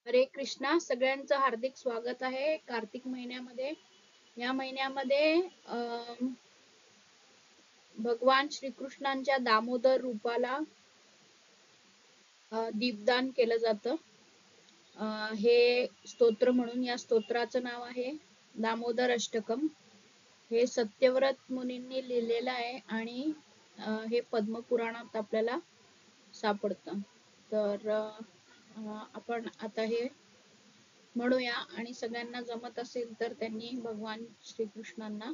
हरे कृष्णा. सगळ्यांचं हार्दिक स्वागत आहे कार्तिक महिन्यामध्ये. या महिन्यामध्ये भगवान श्रीकृष्णांच्या दामोदर रूपाला दीपदान केलं जातं. हे स्तोत्र म्हणून या स्तोत्राचं नाव आहे दामोदर अष्टकम. हे सत्यव्रत मुनींनी लिहिलेलं आहे आणि हे पद्मपुराणात आपल्याला सापडतं. तर आपण आता हे म्हणूया आणि सगळ्यांना जमत असेल तर त्यांनी भगवान श्रीकृष्णांना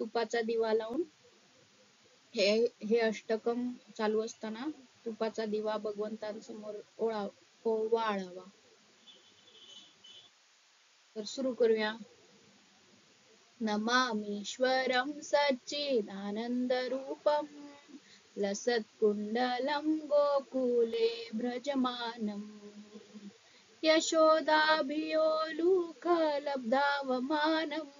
तुपाचा दिवा लावून हे अष्टकम चालू असताना तुपाचा दिवा भगवंतांसमोर ओवाळावा. तर सुरू करूया. नमामीश्वरं सच्चिदानन्दरूपं लसत्कुण्डलं गोकुले भ्रजमानम् यशोदाभियोलुकलब्धावमानम्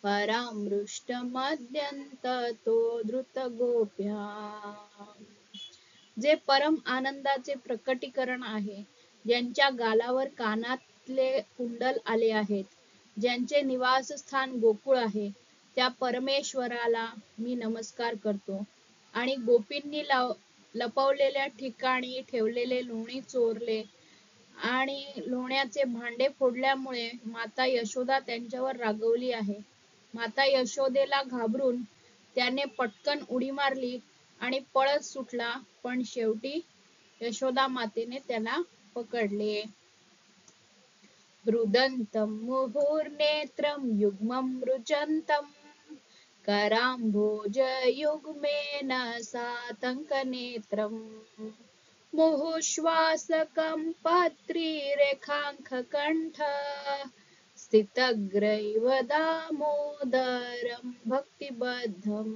परामृष्टमद्यन्ततो धृतगोप्या. जे परम आनंदाचे प्रकटीकरण आहे, ज्यांच्या गालावर कानातले कुंडल आले आहेत, ज्यांचे निवासस्थान गोकुळ आहे, त्या परमेश्वराला मी नमस्कार करतो. आणि गोपींनी लपवलेल्या ठिकाणी ठेवलेले लोणी चोरले आणि लोण्याचे भांडे फोडल्यामुळे माता यशोदा त्यांच्यावर रागवली आहे. माता यशोदेला घाबरून त्याने पटकन उडी मारली आणि पळत सुटला, पण शेवटी यशोदा मातेने त्याला पकडले. रुदन्तं मुहुर्नेत्रं युग्मं रुचन्तं कराम्भोजयुग्मेन सातङ्कनेत्रम् मुहुश्वासकं पत्रीरेखाङ्ककण्ठ स्थितग्रैव दामोदरं भक्तिबद्धम्.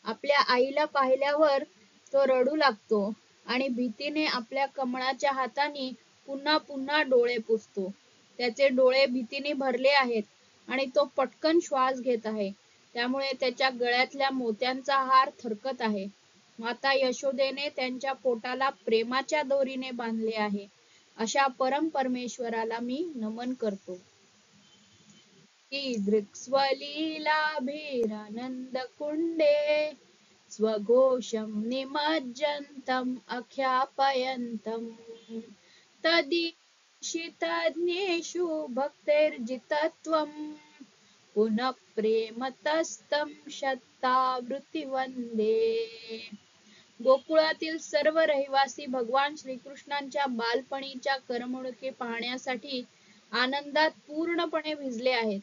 आपल्या आईला पाहिल्यावर तो रडू लागतो आणि भीतीने आपल्या कमळाच्या हाताने पुन्हा पुन्हा डोळे पुसतो. त्याचे डोळे भीतीने भरले आहेत आणि तो पटकन श्वास घेत आहे, त्यामुळे त्याच्या गळ्यातल्या मोत्यांचा हार थरकत आहे. माता यशोदेने त्यांच्या पोटाला प्रेमाच्या दोरीने बांधले आहे. अशा परम परमेश्वराला मी नमन करतो. ईदृक्स्वलीलाभिरानन्दकुण्डे स्वघोषं निमज्जन्तम् अख्यापयन्तम् तदीशितज्ञेषु भक्तेर्जितत्वम् पुनः प्रेमतस्तं शतावृत्ति वन्दे. गोकुळातील सर्व रहिवासी भगवान श्रीकृष्णांच्या बालपणीच्या करमणुकी पाहण्यासाठी आनंदात पूर्णपणे भिजले आहेत.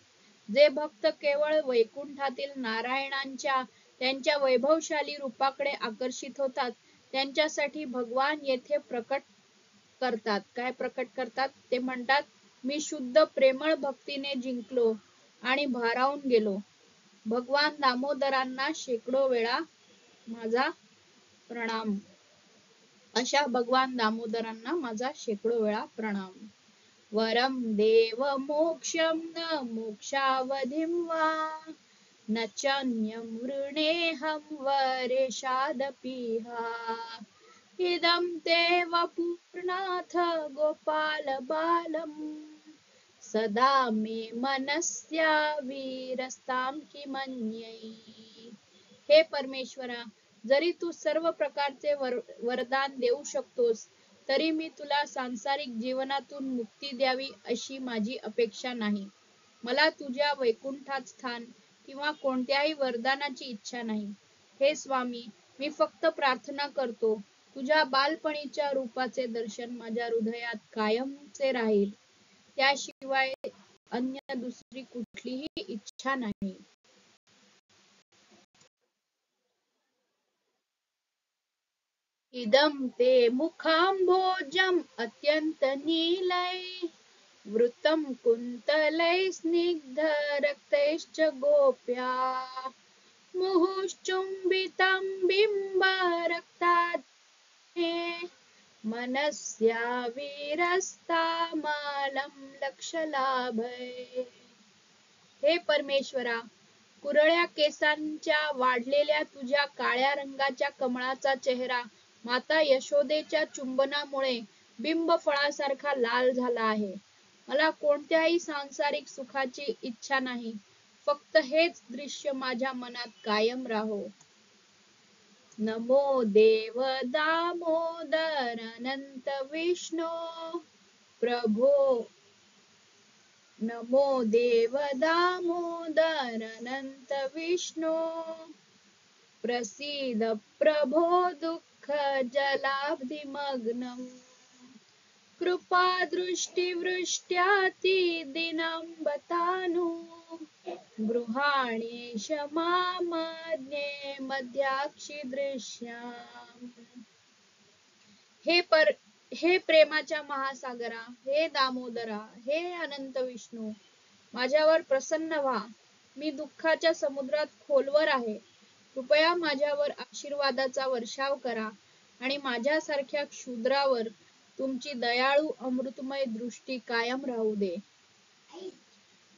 जे भक्त केवळ वैकुंठातील नारायणांच्या त्यांच्या वैभवशाली रूपाकडे आकर्षित होतात, त्यांच्यासाठी भगवान येथे प्रकट करतात. काय प्रकट करतात? ते म्हणतात, मी शुद्ध प्रेमळ भक्तीने जिंकलो आणि भारावून गेलो. भगवान दामोदरांना शेकडो वेळा माझा प्रणाम. अशा भगवान दामोदरांना माझा शेकडो वेळा प्रणाम. वरम देव मोक्षं न मोक्षावधिं वा न चान्यं वृणेऽहं वरेशादपीहा इदं ते वपुर्नाथ गोपाल बालम सदा मे मनस्या वीरस्तां किमन्यै. हे परमेश्वरा, जरी तू सर्व प्रकारचे वरदान देऊ शकतोस, तरी मी तुला सांसारिक जीवनातून मुक्ती द्यावी अशी माझी अपेक्षा नाही. मला तुझ्या वैकुंठात स्थान किंवा कोणत्याही वरदानाची इच्छा नाही. हे स्वामी, मी फक्त प्रार्थना करतो, तुझ्या बालपणीच्या रूपाचे दर्शन माझ्या हृदयात कायमचे राहील. त्याशिवाय अन्य दुसरी कुठलीही इच्छा नाही. इदं ते मुखाम्भोजम् अत्यन्तनीलै वृतं कुन्तलै स्निग्धरक्तैश्च गोप्या मुहुश्चुम्बितं बिम्बरक्तात् मनस्या वीरस्तामालं लक्षलाभै. हे परमेश्वरा, कुरळ्या केसांच्या वाढलेल्या तुझ्या काळ्या रंगाच्या कमळाचा चेहरा माता यशोदेच्या चुंबनामुळे बिंब फळासारखा लाल झाला आहे. मला कोणत्याही सांसारिक सुखाची इच्छा नाही. फक्त हेच दृश्य माझ्या मनात कायम राहो. नमो देव दामोदर अनंत विष्णू प्रभो. नमो देव दामोदर अनंत विष्णू प्रसीद प्रभो दुःख जलाब्धिमग्नम् कृपा दृष्टि वृष्ट्याति दिनं बतानु गृहाणेश मामज्ञे मध्याक्षि दृश्याम्. हे प्रेमाच्या महासागरा, हे दामोदरा, हे अनंत विष्णू, माझ्यावर प्रसन्न व्हा. मी दुःखाच्या समुद्रात खोलवर आहे. कृपया माझ्यावर आशीर्वादाचा वर्षाव करा आणि माझ्यासारख्या क्षुद्रावर तुमची दयाळू अमृतमय दृष्टी कायम राहू दे.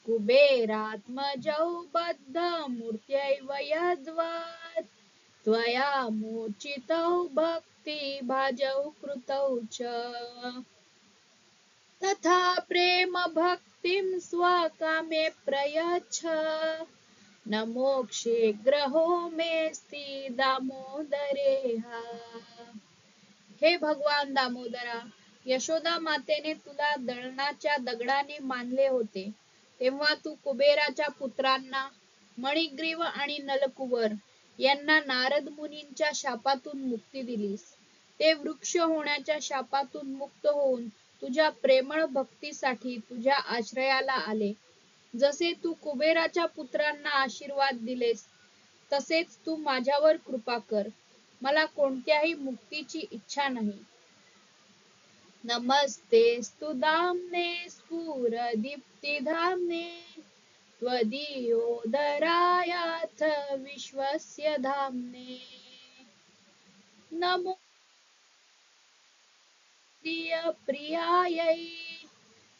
कुबेरात्मजौ बद्ध मूर्त्यैव यद्वत् त्वया मूर्छितौ भक्ति भाजौ कृतौ च तथा प्रेम भक्तिं स्वकामे प्रयच्छ न मोक्षे ग्रहो मेस्ति दामोदरेहा. हे भगवान दामोदरा, यशोदा मातेने तुला दळणाच्या दगडाने मानले होते तेव्हा तू कुबेराच्या पुत्रांना मणिग्रीव आणि नलकुबर यांना नारद मुनींच्या शापातून मुक्ती दिलीस. ते वृक्ष होण्याच्या शापातून मुक्त होऊन तुझ्या प्रेमळ भक्तीसाठी तुझ्या आश्रयाला आले. जसे तू कुबेराच्या पुत्रांना आशीर्वाद दिलेस तसेच तू माझ्यावर कृपा कर. मला कोणत्याही मुक्तीची इच्छा नाही. नमस्तेस्तु दाम्ने स्फुरदीप्तिधाम्ने त्वदीयोदरायाथ विश्वस्य धाम्ने नमो प्रियायै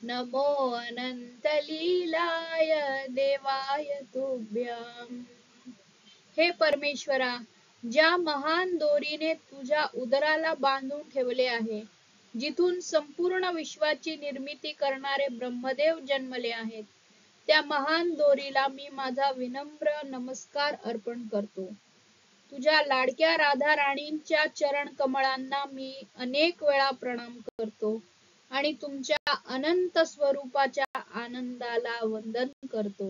नमो अनंतलीलाय देवाय तुभ्यम्. हे परमेश्वरा, ज्या महान दोरीने तुझ्या उदराला बांधून ठेवले आहे, जिथून संपूर्ण विश्वाची निर्मिती करणारे ब्रह्मदेव जन्मले आहेत, त्या महान दोरीला मी माझा विनम्र नमस्कार अर्पण करतो. तुझ्या लाडक्या राधा राणींच्या चरण कमळांना मी अनेक वेळा प्रणाम करतो आणि तुमच्या अनंत स्वरूपाच्या आनंदाला वंदन करतो.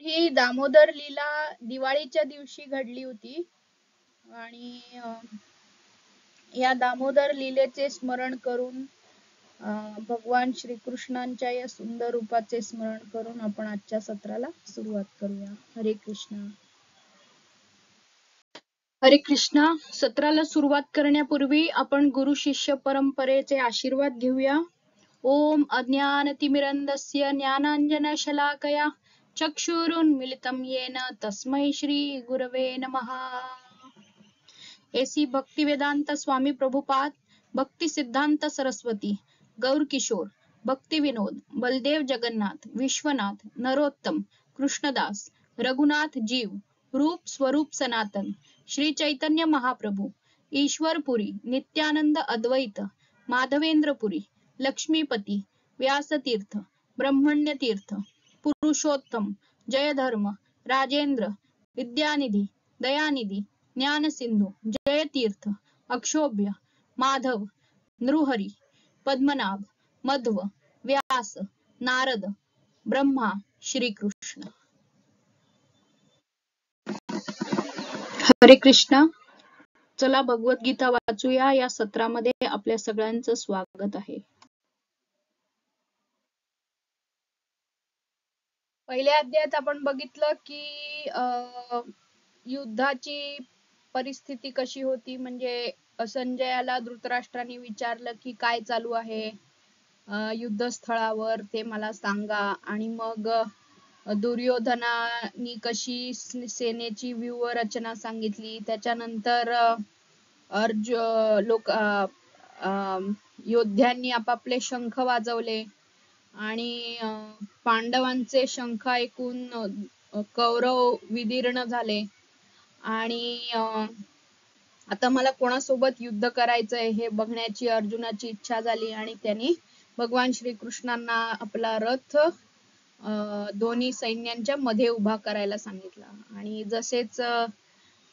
ही दामोदर लीला दिवाळीच्या दिवशी घडली होती आणि या दामोदर लीलेचे स्मरण करून भगवान श्रीकृष्णांच्या या सुंदर रूपाचे स्मरण करून आपण आजच्या सत्राला सुरुवात करूया. हरे कृष्ण. हरे कृष्णा. सत्राला सुरुवात करण्यापूर्वी आपण गुरु शिष्य परंपरेचे आशीर्वाद घेऊया. ओम अज्ञानतिमिरन्दस्य ज्ञानाञ्जनशलाकया चक्षुरुन्मिलितं येन तस्मै श्री गुरवे नमः. एसी भक्तिवेदांत स्वामी प्रभुपाद, भक्ति सिद्धांत सरस्वती, गौर किशोर, भक्ति विनोद, बलदेव जगन्नाथ, विश्वनाथ, नरोत्तम, कृष्णदास, रघुनाथ जीव, रूप स्वरूप सनातन, श्री चैतन्य महाप्रभु, ईश्वरपुरी, नित्यानंद अद्वैत, माधवेंद्रपुरी, लक्ष्मीपती, व्यासतीर्थ, ब्रह्मण्यतीर्थ, पुरुषोत्तम, जयधर्म, राजेंद्र, विद्यानिधी, दयानिधी, ज्ञानसिंधू, जयतीर्थ, अक्षोभ्य, माधव, नृहरी, पद्मनाभ, मध्व, व्यास, नारद, ब्रह्मा, श्रीकृष्ण. हरे कृष्ण. चला भगवद्गीता वाचूया. या सत्रामध्ये आपल्या सगळ्यांचं स्वागत आहे. पहिल्या अध्यायात आपण बघितलं की युद्धाची परिस्थिती कशी होती. म्हणजे संजयाला धृतराष्ट्राने विचारलं की काय चालू आहे युद्धस्थळावर ते मला सांगा. आणि मग दुर्योधनानी कशी सेनेची व्यूहरचना सांगितली. त्याच्यानंतर योद्ध्यांनी आपापले शंख वाजवले आणि पांडवांचे शंख ऐकून कौरव विदीर्ण झाले आणि आता मला कोणासोबत युद्ध करायचंय हे बघण्याची अर्जुनाची इच्छा झाली आणि त्यांनी भगवान श्रीकृष्णांना आपला रथ दोन्ही सैन्यांच्या मध्ये उभा करायला सांगितला. आणि जसेच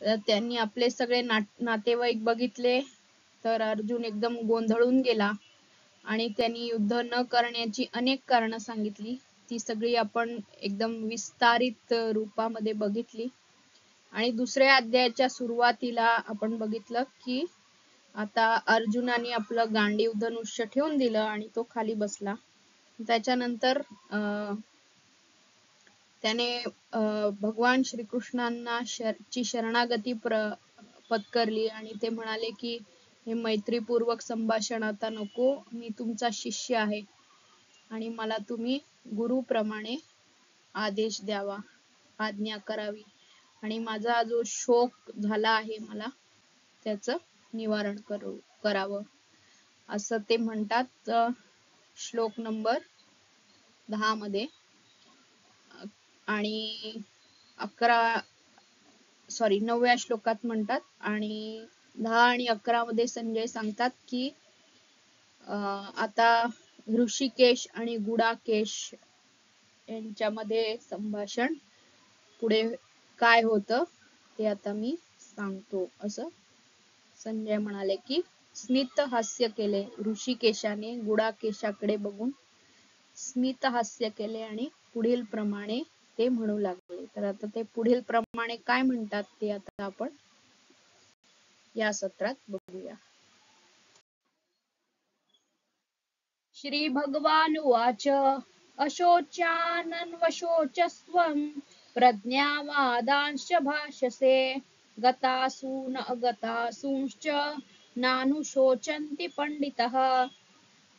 त्यांनी आपले सगळे नातेवाईक बघितले तर अर्जुन एकदम गोंधळून गेला आणि त्यांनी युद्ध न करण्याची अनेक कारणं सांगितली. ती सगळी आपण एकदम विस्तारित रूपामध्ये बघितली. आणि दुसऱ्या अध्यायाच्या सुरुवातीला आपण बघितलं की आता अर्जुनाने आपलं गांडीव धनुष्य ठेवून दिलं आणि तो खाली बसला. त्याच्यानंतर त्याने भगवान श्रीकृष्णांना ची शरणागती पत्करली आणि ते म्हणाले की हे मैत्रीपूर्वक संभाषण आता नको, मी तुमचा शिष्य आहे आणि मला तुम्ही गुरुप्रमाणे आदेश द्यावा, आज्ञा करावी आणि माझा जो शोक झाला आहे मला त्याचं निवारण करावं असं ते म्हणतात श्लोक नंबर 10 मध्ये. आणि 9व्या श्लोकात म्हणतात आणि 10 आणि 11 मध्ये संजय सांगतात की आता ऋषिकेश आणि गुडाकेश यांच्यामध्ये संभाषण पुढे काय होतं ते आता मी सांगतो असं संजय म्हणाले की स्मित हास्य केले. ऋषिकेशाने गुडाकेशाकडे बघून स्मित हास्य केले आणि पुढील प्रमाणे ते म्हणू लागले. तर आता ते पुढील प्रमाणे काय म्हणतात ते आता आपण या सत्रात बघूया. श्री भगवान उवाच अशोच्यानन्वशोचस्त्वं प्रज्ञावादांश्च भाषसे गतासून अगतासूंश्च नानुशोचन्ति पंडितः.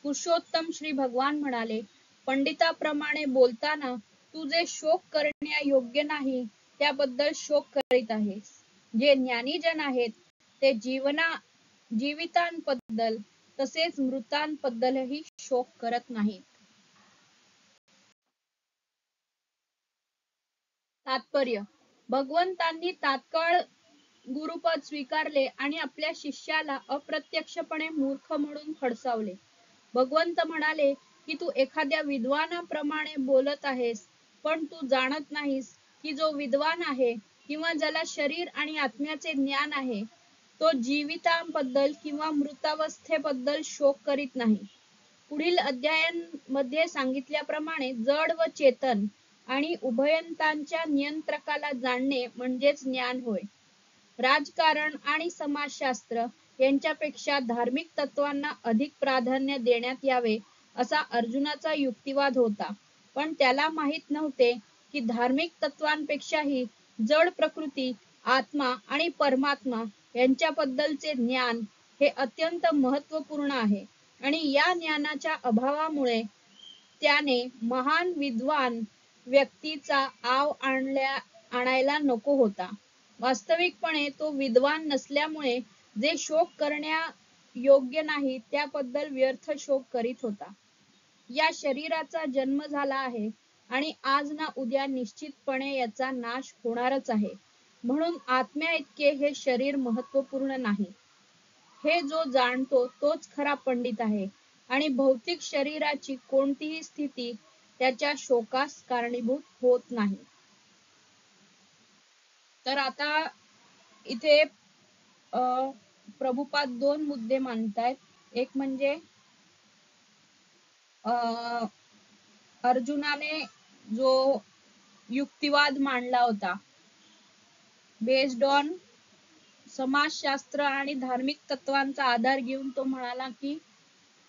पुरुषोत्तम श्री भगवान म्हणाले, पंडिताप्रमाणे बोलताना तू जे शोक करण्यायोग्य नाही त्याबद्दल शोक करीत आहेस. जे ज्ञानीजन आहेत ते जीवितांबद्दल तसेच मृतांबद्दलही शोक करत नाहीत. तात्पर्य, भगवंतांनी तात्काळ गुरुपद स्वीकारले आणि आपल्या शिष्याला अप्रत्यक्षपणे मूर्ख म्हणून खडसावले. भगवंत म्हणाले की तू एखाद्या विद्वानाप्रमाणे बोलत आहेस, पण तू जाणत नाहीस की जो विद्वान आहे किंवा ज्याला शरीर आणि आत्म्याचे ज्ञान आहे तो जीवितांबद्दल किंवा मृतावस्थेबद्दल शोक करीत नाही. पुढील अध्यायांमध्ये सांगितल्याप्रमाणे जड व चेतन आणि उभयंतांच्या नियंत्रकाला जाणणे म्हणजेच ज्ञान होय. राजकारण आणि समाजशास्त्र यांच्यापेक्षा धार्मिक तत्वांना अधिक प्राधान्य देण्यात यावे असा अर्जुनाचा युक्तिवाद होता. पण त्याला माहित नव्हते की धार्मिक तत्वांपेक्षाही जड प्रकृती, आत्मा आणि परमात्मा यांच्याबद्दलचे ज्ञान हे अत्यंत महत्त्वपूर्ण आहे आणि या ज्ञानाच्या अभावामुळे त्याने महान विद्वान व्यक्तीचा आव आणायला नको होता. वास्तविकपणे तो विद्वान नसल्यामुळे जे शोक करण्यायोग्य नाही त्याबद्दल व्यर्थ शोक करीत होता. या शरीराचा जन्म झाला आहे आणि आज ना उद्या निश्चितपणे याचा नाश होणारच आहे. म्हणून आत्म्याइतके हे शरीर महत्त्वपूर्ण नाही. हे जो जाणतो तोच खरा पंडित आहे आणि भौतिक शरीराची कोणतीही स्थिती त्याच्या शोकास कारणीभूत होत नाही. तर आता इथे प्रभुपाद 2 मुद्दे मांडतायत. एक म्हणजे अर्जुनाने जो युक्तिवाद मांडला होता बेस्ड ऑन समाजशास्त्र आणि धार्मिक तत्वांचा आधार घेऊन तो म्हणाला की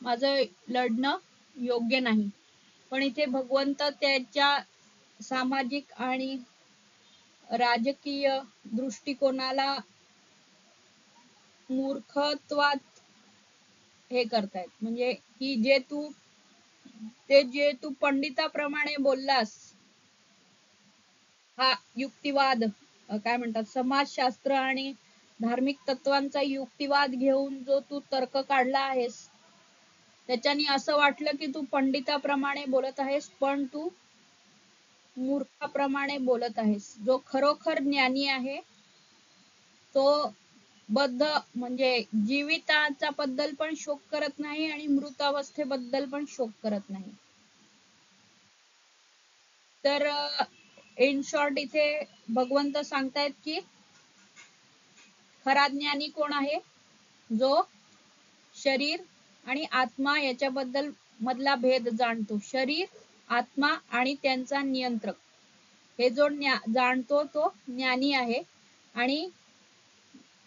माझं लढणं योग्य नाही. पण इथे भगवंत त्याच्या सामाजिक आणि राजकीय दृष्टिकोनाला मूर्खत्वात हे करतायत. म्हणजे की जे तू पंडिताप्रमाणे बोललास, हा युक्तिवाद काय म्हणतात समाजशास्त्र आणि धार्मिक तत्वांचा युक्तिवाद घेऊन जो तू तर्क काढला आहेस त्याच्याने असं वाटलं की तू पंडिताप्रमाणे बोलत आहेस, पण तू मूर्खाप्रमाणे बोलत आहेस. जो खरोखर ज्ञानी आहे तो बद्ध म्हणजे जीविताचा बद्दल पण शोक करत नाही आणि मृत अवस्थेबद्दल पण शोक करत नाही. तर इन शॉर्ट इथे भगवंत सांगतायत की खरा ज्ञानी कोण आहे, जो शरीर आणि आत्मा याच्याबद्दल मधला भेद जाणतो. शरीर, आत्मा आणि त्यांचा नियंत्रक हे जो जाणतो तो ज्ञानी आहे. आणि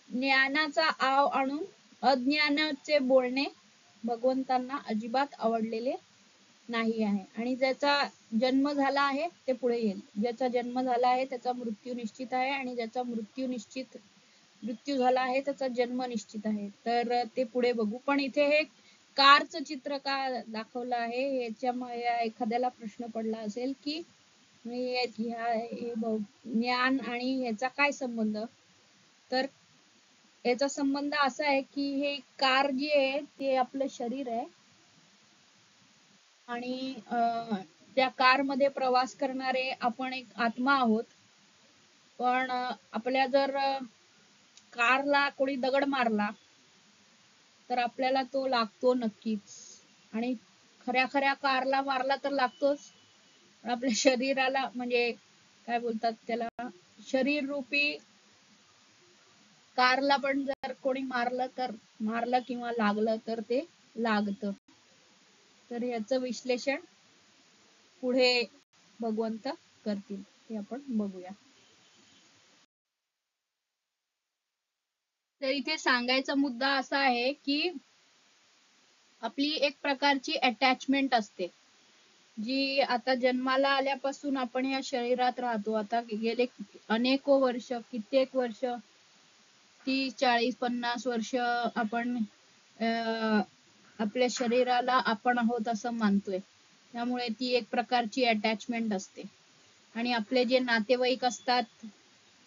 ज्ञानाचा आव आणून अज्ञानाचे बोलणे भगवंतांना अजिबात आवडलेले नाही आहे. आणि ज्याचा जन्म झाला आहे ते पुढे येईल. ज्याचा जन्म झाला आहे त्याचा मृत्यू निश्चित आहे, आणि ज्याचा मृत्यू झाला आहे त्याचा जन्म निश्चित आहे. तर ते पुढे बघू. पण इथे हे कारचं चित्र का दाखवलं आहे याच्यामुळे एखाद्याला प्रश्न पडला असेल की ज्ञान आणि ह्याचा काय संबंध. तर याचा संबंध असा आहे की हे कार जी आहे ते आपलं शरीर आहे, आणि त्या कार मध्ये प्रवास करणारे आपण एक आत्मा आहोत. पण आपल्या जर कारला कोणी दगड मारला तर आपल्याला तो लागतो नक्कीच, आणि खऱ्या कारला मारला तर लागतोच. आपल्या शरीराला म्हणजे काय बोलतात त्याला, शरीर रूपी कारला पण जर कोणी मारलं किंवा लागलं तर ते लागतं. तर याचं विश्लेषण पुढे भगवंत करतील, ते आपण बघूया. तर इथे सांगायचा मुद्दा असा आहे की आपली एक प्रकारची अटॅचमेंट असते, जी आता जन्माला आल्यापासून आपण या शरीरात राहतो. आता गेले अनेको वर्ष, कित्येक वर्ष, 30, 40, 50 वर्ष आपण आपल्या शरीराला आपण आहोत असं मानतोय. त्यामुळे ती एक प्रकारची अटॅचमेंट असते. आणि आपले जे नातेवाईक असतात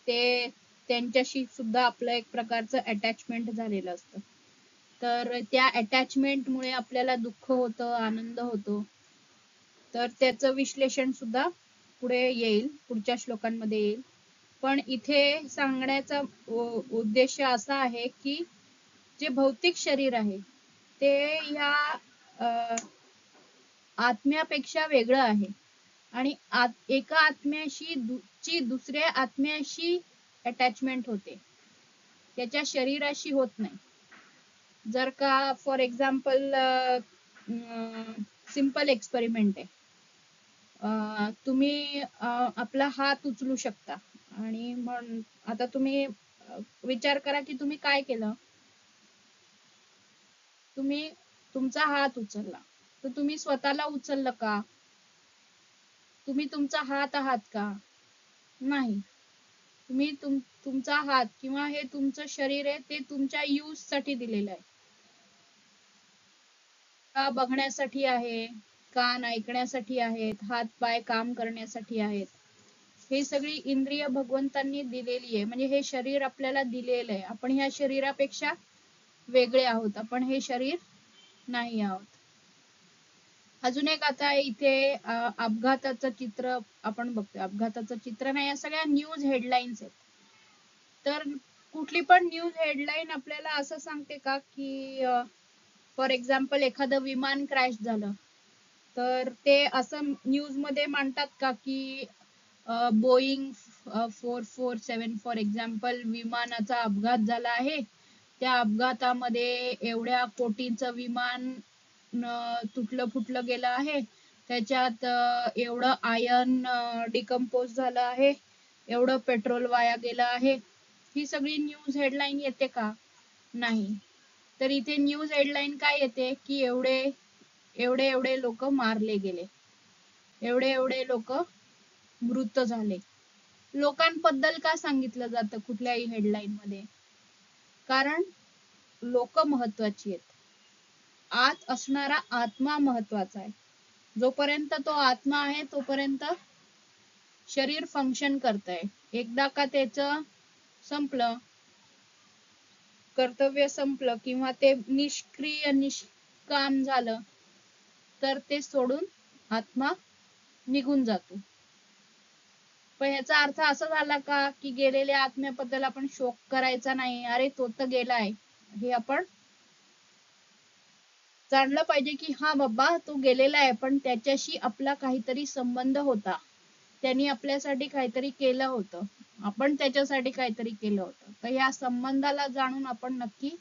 ते त्यांच्याशी सुद्धा आपलं एक प्रकारचं अटॅचमेंट झालेलं असतं. तर त्या अटॅचमेंट मुळे आपल्याला दुःख होतं, आनंद होतो. तर त्याचं विश्लेषण सुद्धा पुढे येईल, पुढच्या श्लोकांमध्ये येईल. पण इथे सांगण्याचा उद्देश असा आहे की जे भौतिक शरीर आहे ते या आत्म्यापेक्षा वेगळं आहे. आणि एका आत्म्याशी दुसऱ्या आत्म्याशी अटॅचमेंट होते, त्याच्या शरीराशी होत नाही. जर का फॉर एक्झाम्पल सिंपल एक्सपेरिमेंट आहे, तुम्ही आपला हात उचलू शकता, आणि आता तुम्ही विचार करा की तुम्ही काय केलं. तुम्ही तुमचा हात उचलला, तर तुम्ही स्वतःला उचललं का? तुम्ही तुमचा हात आहात का? नाही. तुम्ही तुमचा हात किंवा हे तुमचं शरीर आहे ते तुमच्या यूज साठी दिलेलं आहे. का बघण्यासाठी आहे, कान ऐकण्यासाठी आहेत, हात पाय काम करण्यासाठी आहेत. हे सगळी इंद्रिय भगवंतांनी दिलेली आहे. म्हणजे हे शरीर आपल्याला दिलेलं आहे. आपण ह्या शरीरापेक्षा वेगळे आहोत, आपण हे शरीर नाही आहोत. अजून एक आता इथे अपघाताचं चित्र आपण बघतोय. अपघाताचं चित्र नाही, या सगळ्या न्यूज हेडलाईन्स आहेत. तर कुठली पण न्यूज हेडलाईन आपल्याला असं सांगते का की फॉर एक्झाम्पल एखादं विमान क्रॅश झालं, तर ते असं न्यूज मध्ये मांडतात का की बोईंग 447 फॉर एक्झाम्पल विमानाचा अपघात झाला आहे, त्या अपघातामध्ये एवढ्या कोटींचं विमान तुटलं फुटलं गेलं आहे, त्याच्यात एवढं आयर्न डिकम्पोज झालं आहे, एवढं पेट्रोल वाया गेलं आहे. ही सगळी न्यूज हेडलाईन येते का? नाही. तर इथे न्यूज हेडलाईन काय येते की एवढे लोक मारले गेले, एवढे लोक मृत झाले. लोकांबद्दल का सांगितलं जातं कुठल्याही हेडलाईन मध्ये? कारण लोक महत्वाची आहेत. आत असणारा आत्मा महत्वाचा आहे. जोपर्यंत तो आत्मा आहे तोपर्यंत शरीर फंक्शन करतंय. एकदा का त्याचं संपलं, कर्तव्य संपलं किंवा ते निष्काम झालं, तर ते सोडून आत्मा निघून जातो. पण याचा अर्थ असा झाला का की गेलेल्या आत्म्याबद्दल आपण शोक करायचा नाही, अरे तो तर गेलाय, हे आपण जाणलं पाहिजे की हा बाबा तो गेलेला आहे पण त्याच्याशी आपला काहीतरी संबंध होता, त्यांनी आपल्यासाठी काहीतरी केलं होतं, आपण त्याच्यासाठी काहीतरी केलं होतं, तर या संबंधाला जाणून आपण नक्की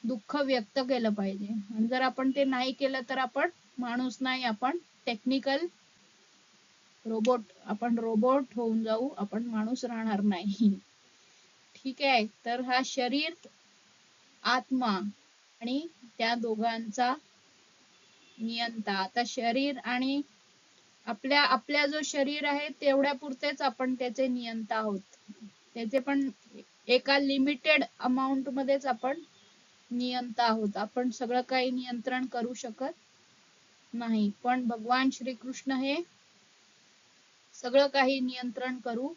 दुःख व्यक्त केलं पाहिजे. आणि जर आपण ते नाही केलं तर आपण माणूस नाही, आपण टेक्निकल रोबोट, आपण रोबोट होऊन जाऊ, आपण माणूस राहणार नाही. ठीक आहे, तर हा शरीर, आत्मा आणि त्या दोघांचा नियंता. आता शरीर आणि आपल्या जो शरीर आहे तेवढ्या पुरतेच आपण त्याचे नियंता आहोत, त्याचे पण एका लिमिटेड अमाउंट मध्येच आपण नियंता आहोत, आपण सगळं काही नियंत्रण करू शकत नाही. पण भगवान श्रीकृष्ण हे सगळं काही नियंत्रण करू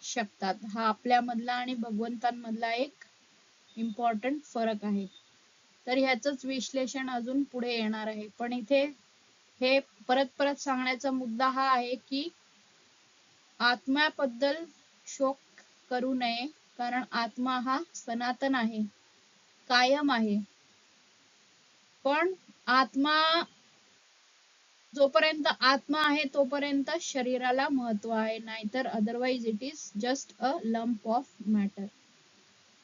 शकतात. हा आपल्यामधला आणि भगवंतांमधला एक इम्पॉर्टंट फरक आहे. तर ह्याचंच विश्लेषण अजून पुढे येणार आहे. पण इथे हे परत परत सांगण्याचा मुद्दा हा आहे की आत्म्याबद्दल शोक करू नये, कारण आत्मा हा सनातन आहे, कायम आहे. पण आत्मा, जोपर्यंत आत्मा आहे तोपर्यंत शरीराला महत्व आहे, नाहीतर otherwise it is just a lump of matter.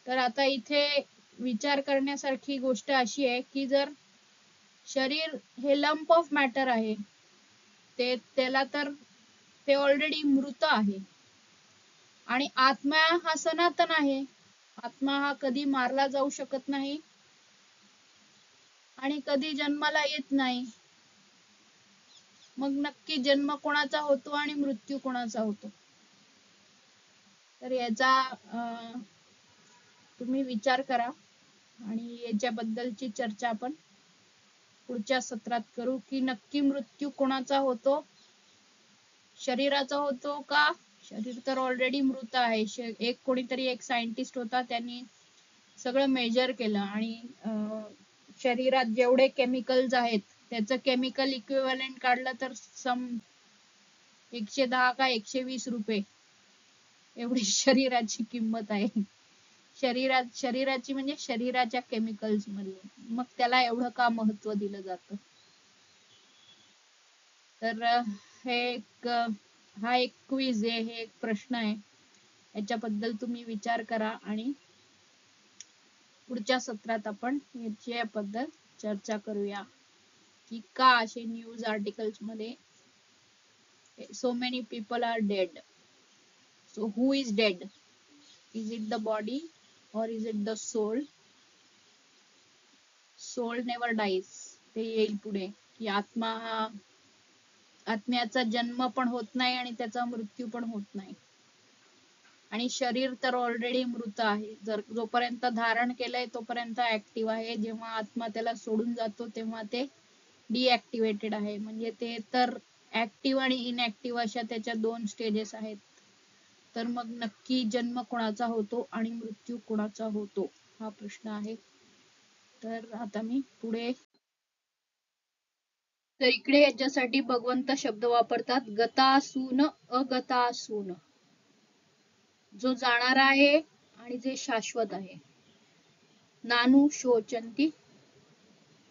तर आता इथे विचार करण्यासारखी गोष्ट अशी आहे की जर शरीर हे लंप ऑफ मॅटर आहे, त्याला तर ते ऑलरेडी मृत आहे, आणि आत्मा हा सनातन आहे, आत्मा हा कधी मारला जाऊ शकत नाही आणि कधी जन्माला येत नाही. मग नक्की जन्म कोणाचा होतो आणि मृत्यू कोणाचा होतो? तर याचा तुम्ही विचार करा आणि याच्याबद्दलची चर्चा आपण पुढच्या सत्रात करू की नक्की मृत्यू कोणाचा होतो, शरीराचा होतो का? शरीर तर ऑलरेडी मृत आहे. एक कोणीतरी एक सायंटिस्ट होता, त्यांनी सगळं मेजर केलं आणि शरीरात जेवढे केमिकल्स आहेत त्याचं केमिकल इक्विव्हॅलेंट काढलं तर 110 का 120 रुपये एवढी शरीराची किंमत आहे. शरीराची म्हणजे शरीराच्या केमिकल्स मध्ये, मग त्याला एवढं का महत्व दिलं जातं? तर हा एक क्विज आहे, हे एक प्रश्न आहे, याच्याबद्दल तुम्ही विचार करा आणि पुढच्या सत्रात आपण याच्याबद्दल चर्चा करूया की का असे न्यूज आर्टिकल्स मध्ये so many people are dead. So who is dead? Is it the body or is it the soul? Soul never dies. ते येईल पुढे की आत्म्याचा जन्म पण होत नाही आणि त्याचा मृत्यू पण होत नाही, आणि शरीर तर ऑलरेडी मृत आहे. जर जोपर्यंत धारण केलंय तोपर्यंत ऍक्टिव्ह आहे, जेव्हा आत्मा त्याला सोडून जातो तेव्हा ते डिऍक्टिव्हेटेड आहे. म्हणजे ते तर ऍक्टिव्ह आणि इनऍक्टिव्ह अशा त्याच्या 2 स्टेजेस आहेत. तर मग नक्की जन्म कोणाचा होतो आणि मृत्यू कोणाचा होतो, हा प्रश्न आहे. तर आता मी पुढे, तर इकडे याच्यासाठी भगवंत शब्द वापरतात गतासून अगतासून, जो जाणारा आहे आणि जे शाश्वत आहे. नानु शोचंती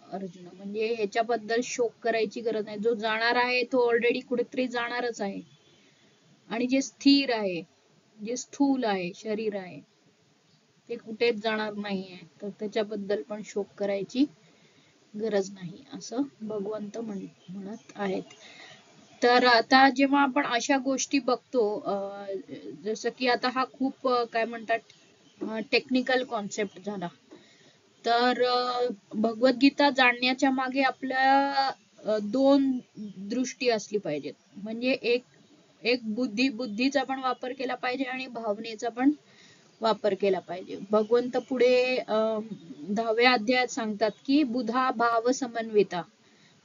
अर्जुन, म्हणजे ह्याच्याबद्दल शोक करायची गरज नाही. जो जाणार आहे तो ऑलरेडी कुठेतरी जाणारच आहे, आणि जे स्थिर आहे, जे स्थूल आहे, शरीर आहे, ते कुठेच जाणार नाहीये, तर त्याच्याबद्दल पण शोक करायची गरज नाही, असं भगवंत म्हणत आहेत. तर आता जेव्हा आपण अशा गोष्टी बघतो, जसं की आता हा खूप काय म्हणतात टेक्निकल कॉन्सेप्ट झाला, तर भगवद्गीता जाणण्याच्या मागे आपल्या 2 दृष्टी असली पाहिजेत. म्हणजे एक बुद्धीचा पण वापर केला पाहिजे आणि भावनेचा पण वापर केला पाहिजे. भगवंत पुढे 10व्या अध्यायात सांगतात की बुधा भाव समन्विता,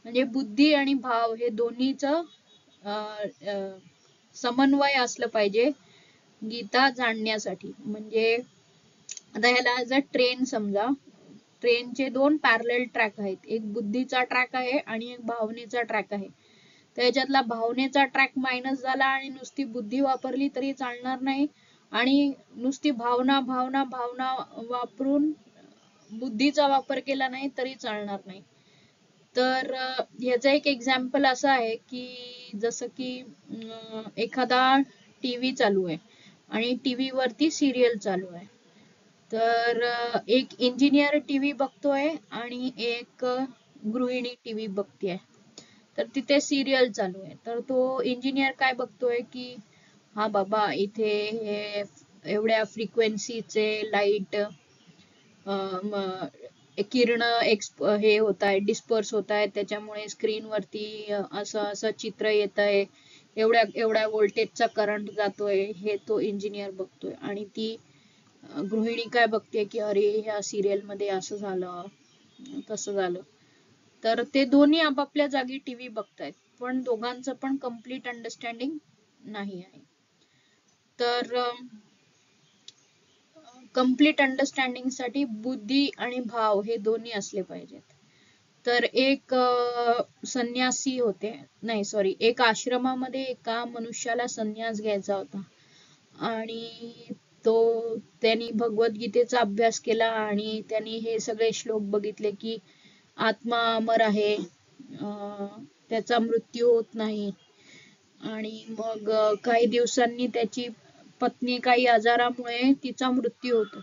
म्हणजे बुद्धी आणि भाव हे दोन्हीच समन्वय असलं पाहिजे गीता जाणण्यासाठी. म्हणजे आता ह्याला जर ट्रेन समजा, ट्रेनचे 2 पॅरलल ट्रॅक आहेत, एक बुद्धीचा ट्रॅक आहे आणि एक भावनेचा ट्रॅक आहे. त्याच्यातला भावनेचा ट्रॅक मायनस झाला आणि नुसती बुद्धी वापरली तरी चालणार नाही, आणि नुसती भावना भावना भावना वापरून बुद्धीचा वापर केला नाही तरी चालणार नाही. तर ह्याचं एक एक्झाम्पल असं आहे की जसं की एखादा टीव्ही चालू आहे आणि टीव्ही वरती सिरियल चालू आहे. तर एक इंजिनियर टीव्ही बघतोय आणि एक गृहिणी टीव्ही बघतेय. तर तिथे सिरियल चालू आहे. तर तो इंजिनियर काय बघतोय की हा बाबा इथे हे एवढ्या फ्रिक्वेन्सीचे लाईट किरण हे होत आहे, डिस्पर्स होत आहे, त्याच्यामुळे स्क्रीन वरती असं असं चित्र येत आहे, एवढ्या एवढ्या व्होल्टेजचा करंट जातोय, हे तो इंजिनियर बघतोय. आणि ती गृहिणी काय बघते की अरे ह्या सिरियल मध्ये असं झालं तसं झालं. तर ते दोन्ही आपापल्या जागी टीव्ही बघतायत, पण दोघांचं पण कम्प्लीट अंडरस्टँडिंग नाही आहे. तर कम्प्लीट अंडरस्टँडिंग साठी बुद्धी आणि भाव हे दोन्ही असले पाहिजेत. तर एक संन्यासी होते, नाही सॉरी, एक आश्रमामध्ये एका मनुष्याला संन्यास घ्यायचा होता आणि त्यांनी भगवद्गीतेचा अभ्यास केला आणि त्यांनी हे सगळे श्लोक बघितले की आत्मा अमर आहे, त्याचा मृत्यू होत नाही. आणि मग काही दिवसांनी त्याची पत्नी काही आजारामुळे तिचा मृत्यू होतो.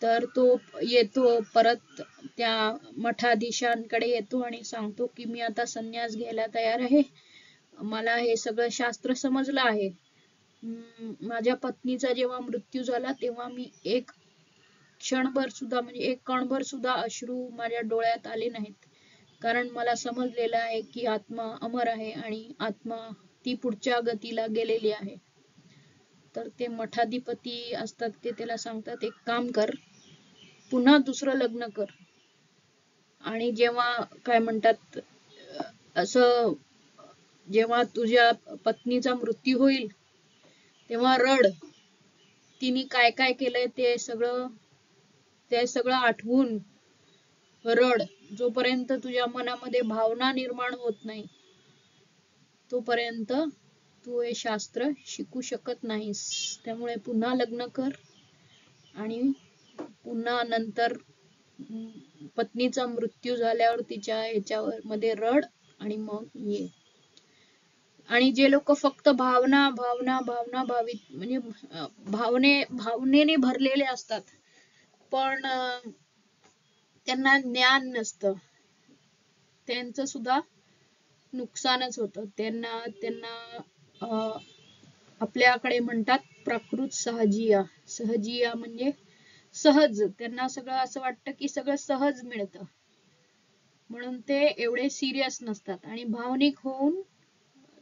तर तो येतो परत त्या मठाधीशांकडे येतो आणि सांगतो की मी आता संन्यास घ्यायला तयार आहे, मला हे सगळं शास्त्र समजलं आहे. माझ्या पत्नीचा जेव्हा मृत्यू झाला तेव्हा मी एक क्षणभर सुद्धा म्हणजे एक कणभर सुद्धा अश्रू माझ्या डोळ्यात आले नाहीत, कारण मला समजलेलं आहे की आत्मा अमर आहे आणि आत्मा ती पुढच्या गतीला गेलेली आहे. तर ते मठाधिपती असतात ते त्याला सांगतात एक काम कर, पुन्हा दुसरं लग्न कर, आणि जेव्हा काय म्हणतात असं जेव्हा तुझ्या पत्नीचा मृत्यू होईल तेव्हा रड, तिने काय काय केलंय ते सगळं आठवून रड. जोपर्यंत तुझ्या मनामध्ये भावना निर्माण होत नाही तोपर्यंत तू हे शास्त्र शिकू शकत नाहीस. त्यामुळे पुन्हा लग्न कर आणि पुन्हा नंतर पत्नीचा मृत्यू झाल्यावर तिच्या ह्याच्यावर मध्ये रड आणि मग ये. आणि जे लोक फक्त भावना भावना भावना भावित म्हणजे भावनेने भरलेले असतात, पण त्यांना ज्ञान नसतं, त्यांचं सुद्धा नुकसानच होतं. त्यांना आपल्याकडे म्हणतात प्राकृत सहजिया. सहजिया म्हणजे सहज, त्यांना सगळं असं वाटतं की सगळं सहज मिळतं, म्हणून ते एवढे सिरियस नसतात आणि भावनिक होऊन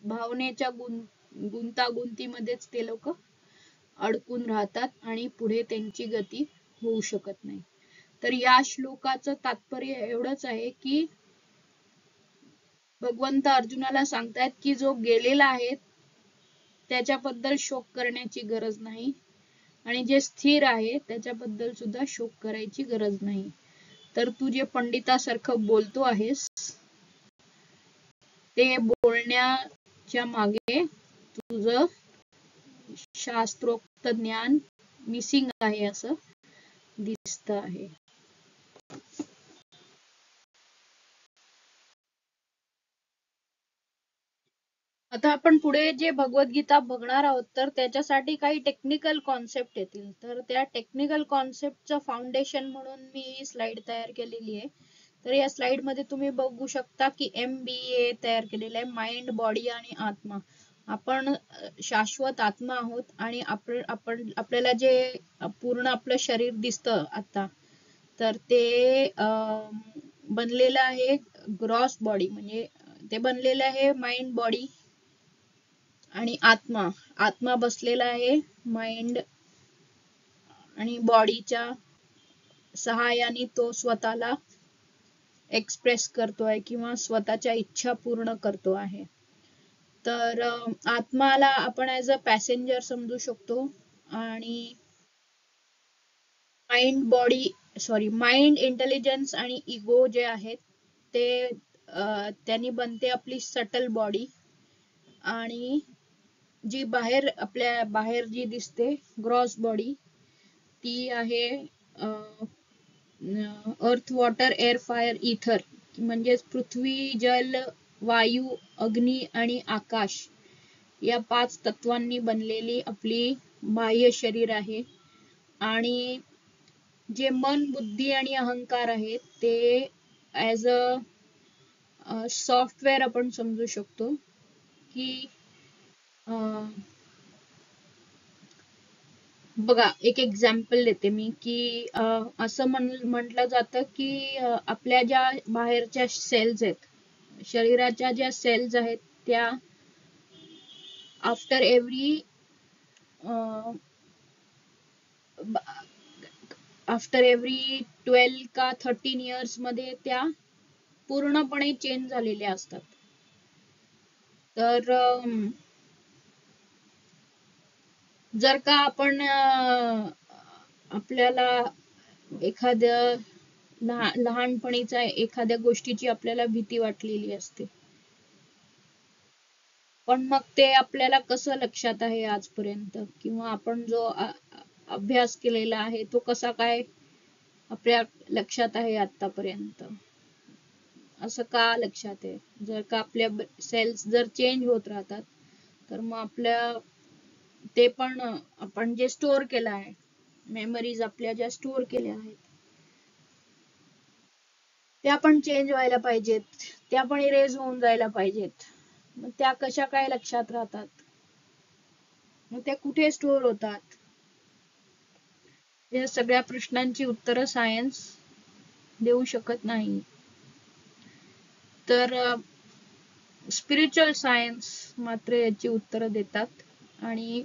भावनेच्या गुंतागुंतीमध्येच ते लोक अडकून राहतात आणि पुढे त्यांची गती होऊ शकत नाही. तर या श्लोकाचं तात्पर्य एवढंच आहे की भगवंत अर्जुनाला सांगतायत की जो गेलेला आहे त्याच्याबद्दल शोक करण्याची गरज नाही, आणि जे स्थिर आहे त्याच्याबद्दल सुद्धा शोक करायची गरज नाही. तर तू जे पंडितासारखं बोलतो आहेस ते बोलण्याच्या मागे तुझं शास्त्रोक्त ज्ञान मिसिंग आहे असं दिसत आहे. आता आपण पुढे जे भगवद्गीता बघणार आहोत तर त्याच्यासाठी काही टेक्निकल कॉन्सेप्ट येतील. तर त्या टेक्निकल कॉन्सेप्टचं फाउंडेशन म्हणून मी ही स्लाइड तयार केलेली आहे. तर या स्लाइड मध्ये तुम्ही बघू शकता की MBA तयार केलेलं आहे, माइंड बॉडी आणि आत्मा. आपण शाश्वत आत्मा आहोत आणि आपल्याला जे पूर्ण आपलं शरीर दिसतं आता, तर ते बनलेलं आहे ग्रॉस बॉडी, म्हणजे ते बनलेलं आहे माइंड बॉडी आणि आत्मा बसलेला आहे माइंड आणि बॉडीच्या सहाय्याने तो स्वतःला एक्सप्रेस करतोय किंवा स्वतःच्या इच्छा पूर्ण करतो आहे. तर आत्माला आपण ऍज अ पॅसेंजर समजू शकतो आणि माइंड इंटेलिजन्स आणि इगो जे आहेत ते त्यांनी बनते आपली सटल बॉडी. आणि जी बाहेर आपल्या बाहेर जी दिसते ग्रॉस बॉडी, ती आहे अर्थ, वॉटर, एअर, फायर, इथर, म्हणजेच पृथ्वी, जल, वायू, अग्नी आणि आकाश या 5 तत्वांनी बनलेली आपली बाह्य शरीर आहे. आणि जे मन, बुद्धी आणि अहंकार आहेत ते ऍज अ सॉफ्टवेअर आपण समजू शकतो. की बघा, एक एक्झाम्पल देते मी की असं म्हटलं जातं की आपल्या ज्या बाहेरच्या सेल्स आहेत, शरीराच्या ज्या सेल्स आहेत, त्या आफ्टर एव्हरी आफ्टर एव्हरी 12 का 13 इयर्स मध्ये त्या पूर्णपणे चेंज झालेल्या असतात. तर जर का आपण आपल्याला एखाद्या लहानपणीच्या एखाद्या गोष्टीची आपल्याला भीती वाटलेली असते, पण मग ते आपल्याला कसं लक्षात आहे आजपर्यंत, किंवा आपण जो अभ्यास केलेला आहे तो कसा काय आपल्या लक्षात आहे आतापर्यंत, असं का लक्षात आहे? जर का आपल्या सेल्स जर चेंज होत राहतात, तर मग आपल्या ते पण आपण जे स्टोअर केलं आहे, मेमरीज आपल्या ज्या स्टोअर केल्या आहेत, त्या पण चेंज व्हायला पाहिजेत, त्या पण इरेज होऊन जायला पाहिजेत. मग त्या कशा काय लक्षात राहतात? मग त्या कुठे स्टोअर होतात? या सगळ्या प्रश्नांची उत्तरं सायन्स देऊ शकत नाही. तर स्पिरिच्युअल सायन्स मात्र याची उत्तरं देतात. आणि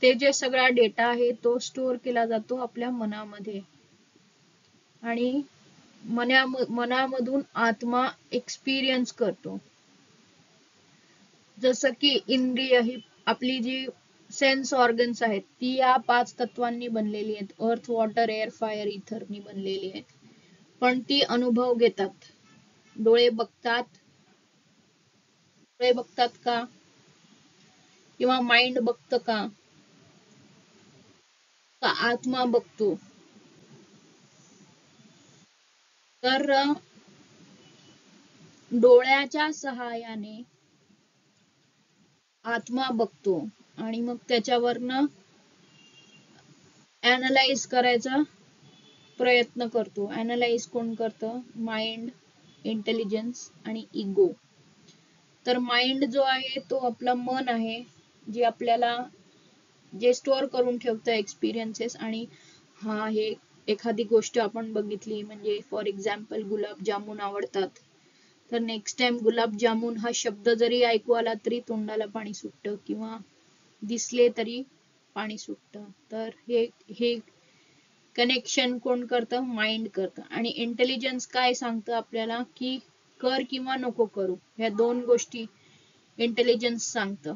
ते जे सगळा डेटा आहे तो स्टोअर केला जातो आपल्या मनामध्ये, आणि मनामधून आत्मा एक्सपिरियन्स करतो. जसं की इंद्रिय ही आपली जी सेन्स ऑर्गन्स आहेत ती या 5 तत्वांनी बनलेली आहेत, अर्थ, वॉटर, एअर, फायर, इथरनी बनलेली आहेत. पण ती अनुभव घेतात. डोळे बघतात का, किंवा माइंड बघतं का आत्मा बघतो? तर डोळ्याच्या सहाय्याने आत्मा बघतो आणि मग त्याच्यावरनं अनालाइज करायचा प्रयत्न करतो. अनालाइज कोण करतं? माइंड, इंटेलिजन्स आणि इगो. तर माइंड जो आहे तो आपला मन आहे, जे आपल्याला जे स्टोअर करून ठेवतं एक्सपिरियन्सेस. आणि हा हे एखादी गोष्ट आपण बघितली, म्हणजे फॉर एक्झाम्पल गुलाबजामुन आवडतात, तर नेक्स्ट टाइम गुलाबजामुन हा शब्द जरी ऐकू आला तरी तोंडाला पाणी सुटतं, किंवा दिसले तरी पाणी सुटतं. तर हे कनेक्शन कोण करतं? माइंड करतं. आणि इंटेलिजन्स काय सांगतं आपल्याला की कर किंवा नको करू, ह्या 2 गोष्टी इंटेलिजन्स सांगतं.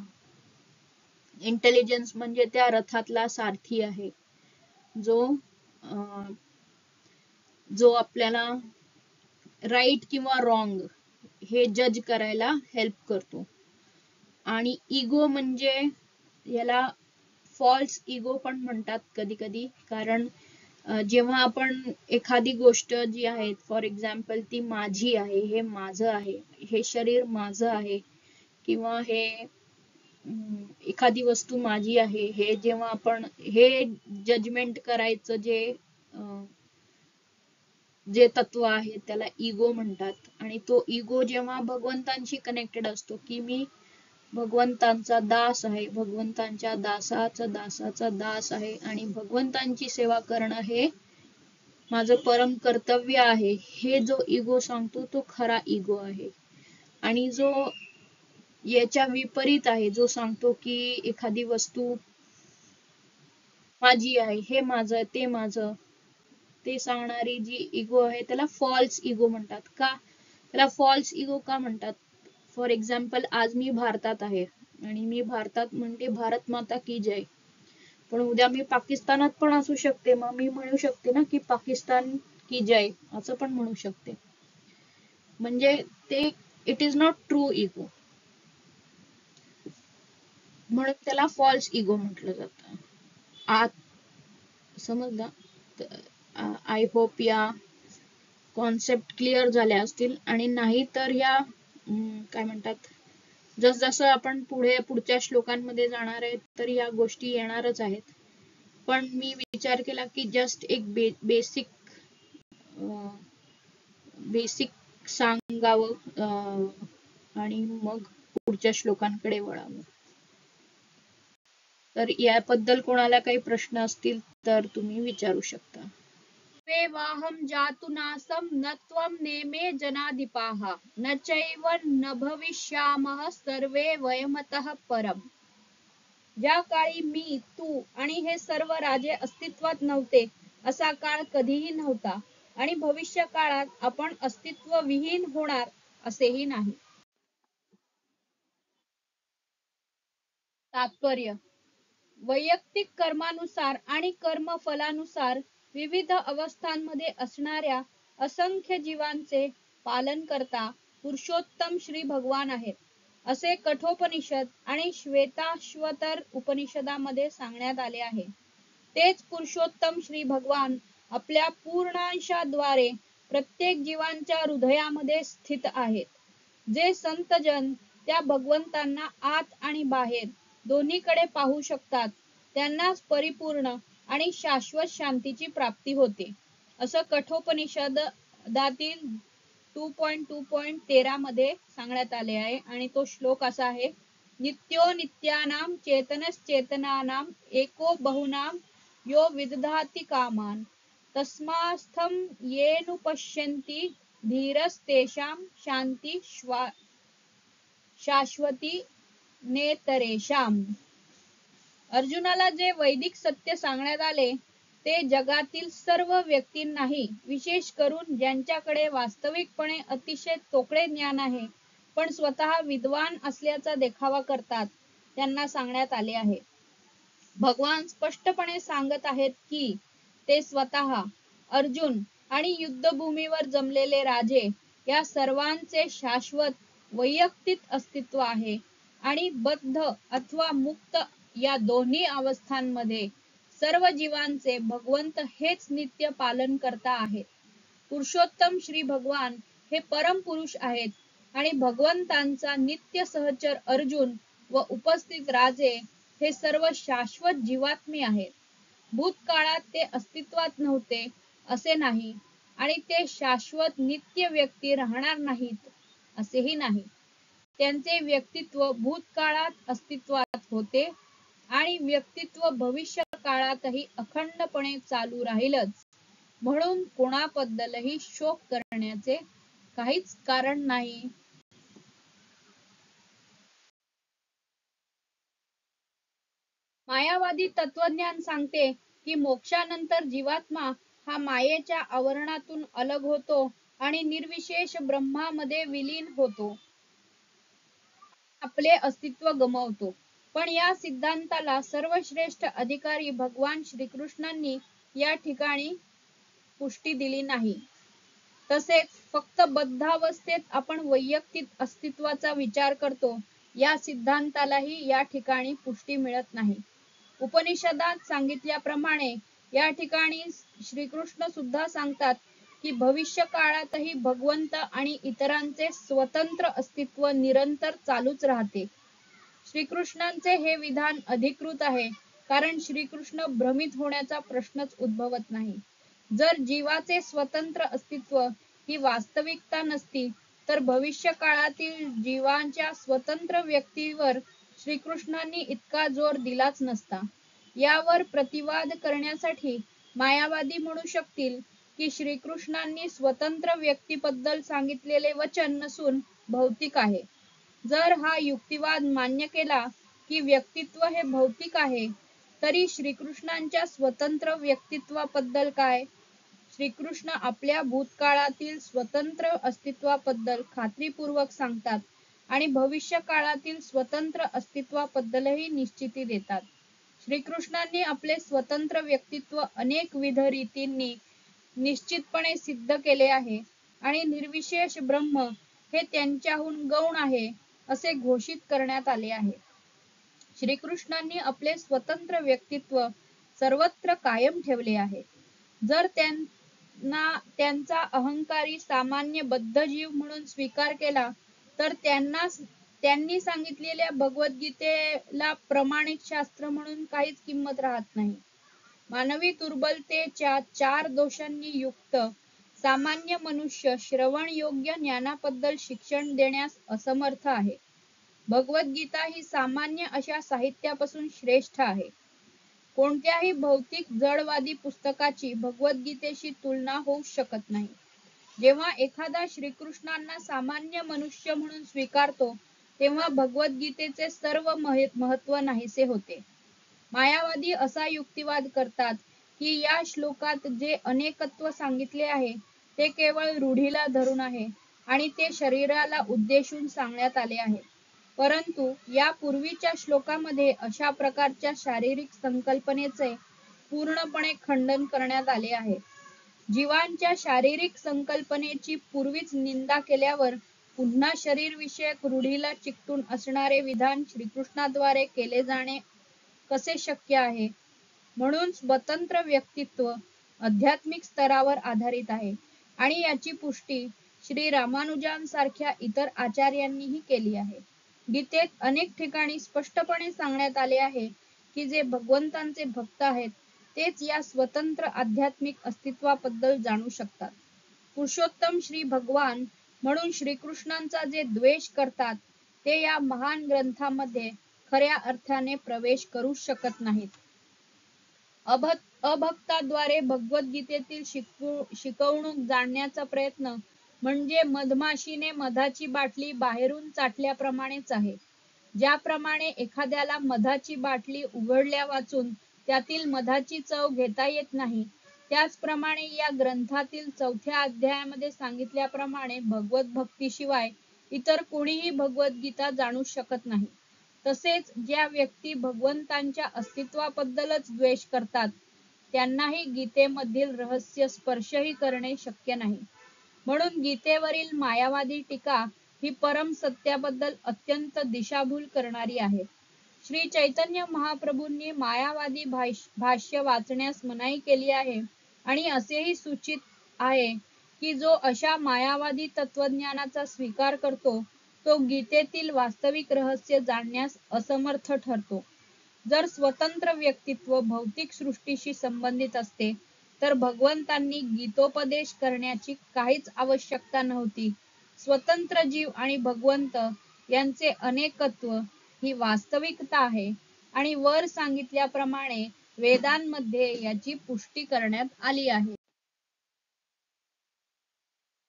इंटेलिजन्स म्हणजे त्या रथातला सारथी आहे, जो आपल्याला राईट किंवा रॉंग हे जज करायला हेल्प करतो. आणि इगो म्हणजे, याला फॉल्स इगो पण म्हणतात कधी कधी, कारण जेव्हा आपण एखादी गोष्ट जी आहे, फॉर एक्झाम्पल ती माझी आहे, हे माझं आहे, हे शरीर माझं आहे, किंवा हे एखादी वस्तू माझी आहे, हे जेव्हा आपण हे जजमेंट करायचं जे तत्व आहे त्याला इगो म्हणतात. आणि तो इगो जेव्हा भगवंतांशी कनेक्टेड असतो, की मी भगवंतांचा दास आहे, भगवंतांच्या दासाचा दास आहे, आणि भगवंतांची सेवा करणं हे माझं परम कर्तव्य आहे, हे जो इगो सांगतो तो खरा इगो आहे. आणि जो याच्या विपरीत आहे, जो सांगतो की एखादी वस्तू माझी आहे, हे माझं, ते माझं, ते सांगणारी जी इगो आहे त्याला फॉल्स इगो म्हणतात. का त्याला फॉल्स इगो का म्हणतात? फॉर एक्झाम्पल, आज मी भारतात आहे आणि मी भारतात म्हणते भारत माता की जय, पण उद्या मी पाकिस्तानात पण असू शकते, मग मी म्हणू शकते ना की पाकिस्तान की जय, असं पण म्हणू शकते. म्हणजे ते it is not true ego, म्हणून त्याला फॉल्स इगो म्हटलं जातं. समजलं? आय होप या कॉन्सेप्ट क्लिअर झाल्या असतील. आणि नाही तर ह्या काय म्हणतात, जसजसं आपण पुढच्या श्लोकांमध्ये जाणार आहे तर या गोष्टी येणारच आहेत. पण मी विचार केला की जस्ट एक बेसिक सांगावं आणि मग पुढच्या श्लोकांकडे वळावं. तर याबद्दल कोणाला काही प्रश्न असतील तर तुम्ही विचारू शकता. वाहम जातु नासम न त्वं नेमे जनाधिपाः न चैव न भविष्यामः सर्वे वयमतः परम. ज्या काळी मी, तू आणि हे सर्व राजे अस्तित्वात नव्हते असा काळ कधीही नव्हता आणि भविष्य काळात आपण अस्तित्व विहीन होणार असेही नाही. तात्पर्य: वैयक्तिक कर्मानुसार आणि कर्मफलानुसार विविध अवस्थांमध्ये असणाऱ्या असंख्य जीवांचे पालनकर्ता पुरुषोत्तम श्री भगवान आहेत, असे कठोपनिषद आणि श्वेताश्वतर उपनिषदामध्ये सांगण्यात आले आहे. तेच पुरुषोत्तम श्री भगवान आपल्या पूर्णांशाद्वारे प्रत्येक जीवांच्या हृदयामध्ये स्थित आहेत. जे संतजन त्या भगवंतांना आत आणि बाहेर दोन्हीकडे पाहू शकतात त्यांनाच परिपूर्ण आणि शाश्वत शांतीची प्राप्ती होते, असं कठोपनिषदातील 2.2.13 मध्ये सांगण्यात आले आहे. आणि तो श्लोक असा आहे: नित्यो नित्यानां चेतनश्चेतनानां एको बहुनां यो विदधाति कामान् तस्मास्थं येनुपश्यन्ति धीरस्तेषां शांती शाश्वती नेतरेषाम्. अर्जुनाला जे वैदिक सत्य सांगण्यात आले ते जगातील सर्व व्यक्तींनाही, विशेष करून ज्यांच्याकडे वास्तविकपणे अतिशय तोकडे ज्ञान आहे पण स्वतः विद्वान असल्याचा देखावा करतात, त्यांना सांगण्यात आले आहे. भगवान स्पष्टपणे सांगत आहेत की ते स्वतः, अर्जुन आणि युद्धभूमीवर जमलेले राजे या सर्वांचे शाश्वत वैयक्तिक अस्तित्व आहे आणि बद्ध अथवा मुक्त या दोन्ही अवस्थांमध्ये सर्व जीवांचे भगवंत हेच नित्य पालन करता आहेत. पुरुषोत्तम श्री भगवान हे परम पुरुष आहेत आणि भगवंतांचा नित्य सहचर अर्जुन व उपस्थित राजे हे सर्व शाश्वत जीवात्मे आहेत. भूतकाळात ते अस्तित्वात नव्हते असे नाही आणि ते शाश्वत नित्य व्यक्ती राहणार नाहीत असेही नाही. त्यांचे व्यक्तित्व भूतकाळात अस्तित्वात होते आणि व्यक्तित्व भविष्य काळातही अखंडपणे चालू राहीलच, म्हणून कोणाबद्दलही शोक करण्याचे काहीच कारण नाही. मायावादी तत्वज्ञान सांगते की मोक्षानंतर जीवात्मा हा मायेच्या आवरणातून अलग होतो आणि निर्विशेष ब्रह्मामध्ये विलीन होतो, आपले अस्तित्व गमावतो. पण या सिद्धांताला सर्वश्रेष्ठ अधिकारी भगवान श्रीकृष्णांनी या ठिकाणी पुष्टी दिली नाही. तसेच फक्त बद्धावस्थेत आपण वैयक्तिक अस्तित्वाचा विचार करतो या सिद्धांतालाही या ठिकाणी पुष्टी मिळत नाही. उपनिषदात सांगितल्याप्रमाणे या ठिकाणी श्रीकृष्ण सुद्धा सांगतात की भविष्य काळातही भगवंत आणि इतरांचे स्वतंत्र अस्तित्व निरंतर चालूच राहते. श्रीकृष्णांचे हे विधान अधिकृत आहे कारण श्रीकृष्ण भ्रमित होण्याचा प्रश्नच उद्भवत नाही. जर जीवाचे स्वतंत्र अस्तित्व ही वास्तविकता नसती तर भविष्य काळातील जीवांच्या स्वतंत्र व्यक्तीवर श्रीकृष्णांनी इतका जोर दिलाच नसता. यावर प्रतिवाद करण्यासाठी मायावादी म्हणू शकतील की श्रीकृष्णांनी स्वतंत्र व्यक्तीबद्दल सांगितलेले वचन नसून भौतिक आहे. जर हा युक्तिवाद मान्य केला की व्यक्तित्व हे भौतिक आहे, तरी श्रीकृष्णांच्या स्वतंत्र व्यक्तित्वाबद्दल काय? श्रीकृष्ण आपल्या भूतकाळातील स्वतंत्र अस्तित्वाबद्दल खात्रीपूर्वक सांगतात आणि भविष्य काळातील स्वतंत्र अस्तित्वाबद्दलही निश्चिती देतात. श्रीकृष्णांनी आपले स्वतंत्र व्यक्तित्व अनेकविध रीतींनी निश्चितपणे सिद्ध केले आहे. आणि निर्विशेष ब्रह्म हे त्यांच्याहून गौण आहे असे घोषित करण्यात आले आहे. श्रीकृष्णांनी आपले स्वतंत्र व्यक्तित्व सर्वत्र कायम ठेवले आहे. जर त्यांना त्यांचा अहंकारी सामान्य बद्ध जीव म्हणून स्वीकार केला तर त्यांनी सांगितलेल्या भगवद्गीतेला प्रमाणित शास्त्र म्हणून काहीच किंमत राहत नाही. मानवी दुर्बलतेच्या 4 दोषांनी युक्त सामान्य मनुष्य श्रवण योग्य ज्ञानाबद्दल शिक्षण देण्यास असमर्थ आहे. भगवद्गीता ही सामान्य अशा साहित्यापासून श्रेष्ठ आहे. कोणत्याही भौतिक जडवादी पुस्तकाची भगवद्गीतेशी तुलना होऊ शकत नाही. जेव्हा एखादा श्रीकृष्णांना सामान्य मनुष्य म्हणून स्वीकारतो तेव्हा भगवद्गीतेचे सर्व महत्त्व नाहीसे होते. मायावादी असा युक्तिवाद करतात की या श्लोकात जे अनेकत्व सांगितले आहे ते केवळ रूढीला धरून आहे आणि ते शरीराला उद्देशून सांगण्यात आले आहे. परंतु या पूर्वीच्या श्लोकामध्ये अशा प्रकारच्या शारीरिक संकल्पनेचे पूर्णपणे खंडन करण्यात आले आहे. जीवांच्या शारीरिक संकल्पनेची पूर्वीच निंदा केल्यावर पुन्हा शरीर विषयक रूढीला चिकटून असणारे विधान श्रीकृष्णाद्वारे केले जाणे कसे शक्य आहे? म्हणून स्वतंत्र व्यक्तित्व आध्यात्मिक स्तरावर आधारित आहे आणि याची पुष्टी श्री रामानुजांसारख्या इतर आचार्यांनीही केली आहे. गीतेत अनेक ठिकाणी स्पष्टपणे सांगण्यात आले आहे की जे भगवंतांचे भक्त आहेत तेच या स्वतंत्र आध्यात्मिक अस्तित्वाबद्दल जाणू शकतात. पुरुषोत्तम श्री भगवान म्हणून श्रीकृष्णांचा जे द्वेष करतात ते या महान ग्रंथामध्ये खऱ्या अर्थाने प्रवेश करू शकत नाहीत. अभक्ताद्वारे भगवद्गीतेतील शिकवणूक जाणण्याचा प्रयत्न म्हणजे मधमाशीने मधाची बाटली बाहेरून चाटल्याप्रमाणेच आहे. ज्याप्रमाणे एखाद्याला मधाची बाटली उघडल्या वाचून त्यातील मधाची चव घेता येत नाही, त्याचप्रमाणे या ग्रंथातील 4थ्या अध्यायामध्ये सांगितल्याप्रमाणे भगवत भक्तीशिवाय इतर कोणीही भगवद्गीता जाणू शकत नाही. तसेच ज्या व्यक्ती भगवंतांच्या अस्तित्वाबद्दलच द्वेष करतात त्यांनाही गीतेमधील रहस्य स्पर्शही करणे शक्य नाही. म्हणून गीतेवरील मायावादी टीका ही परम सत्याबद्दल अत्यंत दिशाभूल करणारी आहे. श्री चैतन्य महाप्रभूंनी मायावादी भाष्य वाचण्यास मनाई केली आहे आणि असेही सूचित आहे की जो अशा मायावादी तत्वज्ञानाचा स्वीकार करतो तो गीतेतील वास्तविक रहस्य जाणण्यास असमर्थ ठरतो. जर स्वतंत्र व्यक्तित्व भौतिक सृष्टीशी संबंधित असते तर भगवंतांनी गीतोपदेश करण्याची काहीच आवश्यकता नव्हती. स्वतंत्र जीव आणि भगवंत यांचे अनेकत्व ही वास्तविकता आहे आणि वर सांगितल्याप्रमाणे वेदांमध्ये याची पुष्टी करण्यात आली आहे.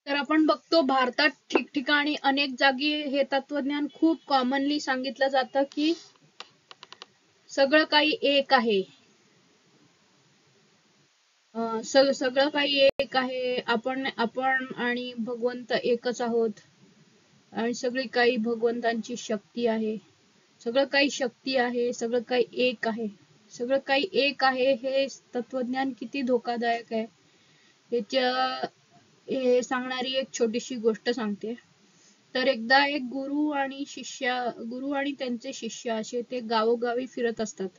तर आपण बघतो भारतात ठिकठिकाणी अनेक जागी हे तत्वज्ञान खूप कॉमनली सांगितलं जातं की सगळं काही एक आहे. सगळं काही एक आहे. आपण आणि भगवंत एकच आहोत आणि सगळी काही भगवंतांची शक्ती आहे. सगळं काही शक्ती आहे. सगळं काही एक आहे. सगळं काही एक आहे हे तत्वज्ञान किती धोकादायक आहे हे सांगणारी एक छोटीशी गोष्ट सांगते. तर एकदा एक गुरु आणि त्यांचे शिष्य असे ते गावोगावी फिरत असतात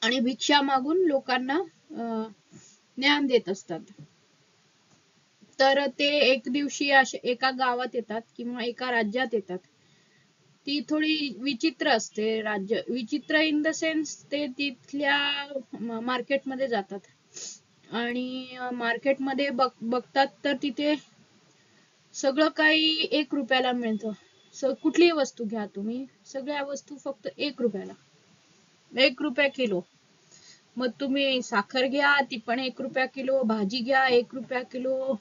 आणि भिक्षा मागून लोकांना ज्ञान देत असतात. तर ते एक दिवशी एका गावात येतात किंवा एका राज्यात येतात. ती थोडी विचित्र असते. राज्य विचित्र इन द सेन्स ते तिथल्या मार्केटमध्ये जातात आणि मार्केटमध्ये बघतात तर तिथे सगळं काही 1 रुपयाला मिळतं. कुठलीही वस्तू घ्या तुम्ही, सगळ्या वस्तू फक्त 1 रुपयाला, 1 रुपया किलो. मग तुम्ही साखर घ्या ती पण 1 रुपया किलो, भाजी घ्या 1 रुपया किलो,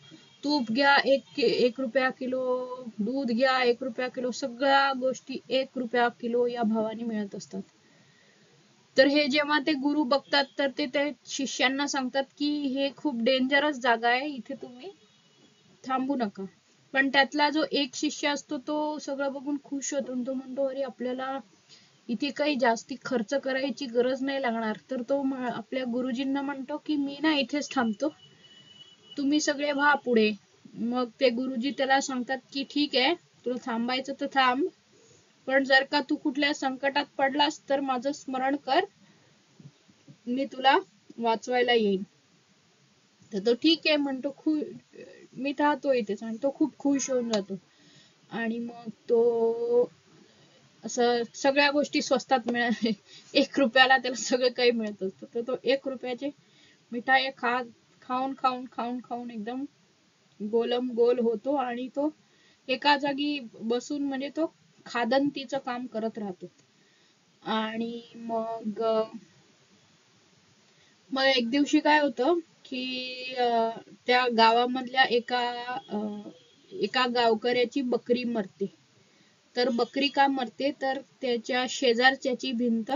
तूप घ्या 1 रुपया किलो, दूध घ्या 1 रुपया किलो, सगळ्या गोष्टी 1 रुपया किलो या भावाने मिळत असतात. तर हे जेव्हा ते गुरु बघतात तर ते शिष्यांना सांगतात की हे खूप डेंजरस जागा आहे, इथे तुम्ही थांबू नका. पण त्यातला जो एक शिष्य असतो तो सगळं बघून खुश होतो. तो म्हणतो अरे आपल्याला इथे काही जास्ती खर्च करायची गरज नाही लागणार. तर तो आपल्या गुरुजींना म्हणतो की मी ना इथेच थांबतो, तुम्ही सगळे व्हा पुढे. मग ते गुरुजी त्याला सांगतात की ठीक आहे, तुला थांबायचं तर थांब, पण जर का तू कुठल्या संकटात पडलास तर माझं स्मरण कर, मी तुला वाचवायला येईन. तर तो ठीक आहे म्हणतो, मी राहतो इथेच, आणि तो खूप खुश होऊन जातो. आणि मग तो असं सगळ्या गोष्टी स्वस्तात मिळाले, 1 रुपयाला त्याला सगळं काही मिळत असतं. तर तो 1 रुपयाचे मिठाई खाऊन खाऊन खाऊन खाऊन एकदम गोलम गोल होतो, आणि तो एका जागी बसून म्हणजे तो खादंतीचं काम करत राहतो. आणि मग मग एक दिवशी काय होतं की त्या गावामधल्या एका गावकऱ्याची बकरी मरते. तर बकरी का मरते, तर त्याच्या शेजारच्याची भिंत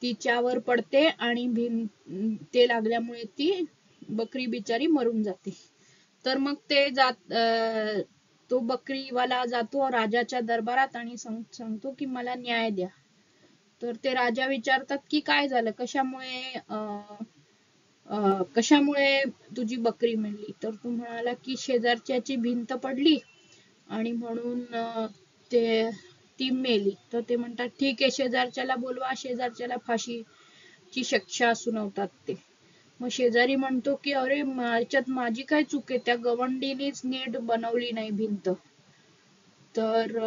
तिच्यावर पडते, आणि ते लागल्यामुळे ती बकरी बिचारी मरून जाते. तर मग तो बकरीवाला जातो राजाच्या दरबारात आणि सांगतो की मला न्याय द्या. तर ते राजा विचारतात की काय झालं, कशामुळे तुझी बकरी मेली. तर तो म्हणाला की शेजारच्याची भिंत पडली आणि म्हणून ती मेली. तर ते म्हणतात ठीक आहे, शेजारच्याला बोलवा. शेजारच्याला फाशीची शिक्षा सुनावतात ते. मग शेजारी म्हणतो की अरे, याच्यात माझी काय चूक आहे, त्या गवंडीनेच नीट बनवली नाही भिंत. तर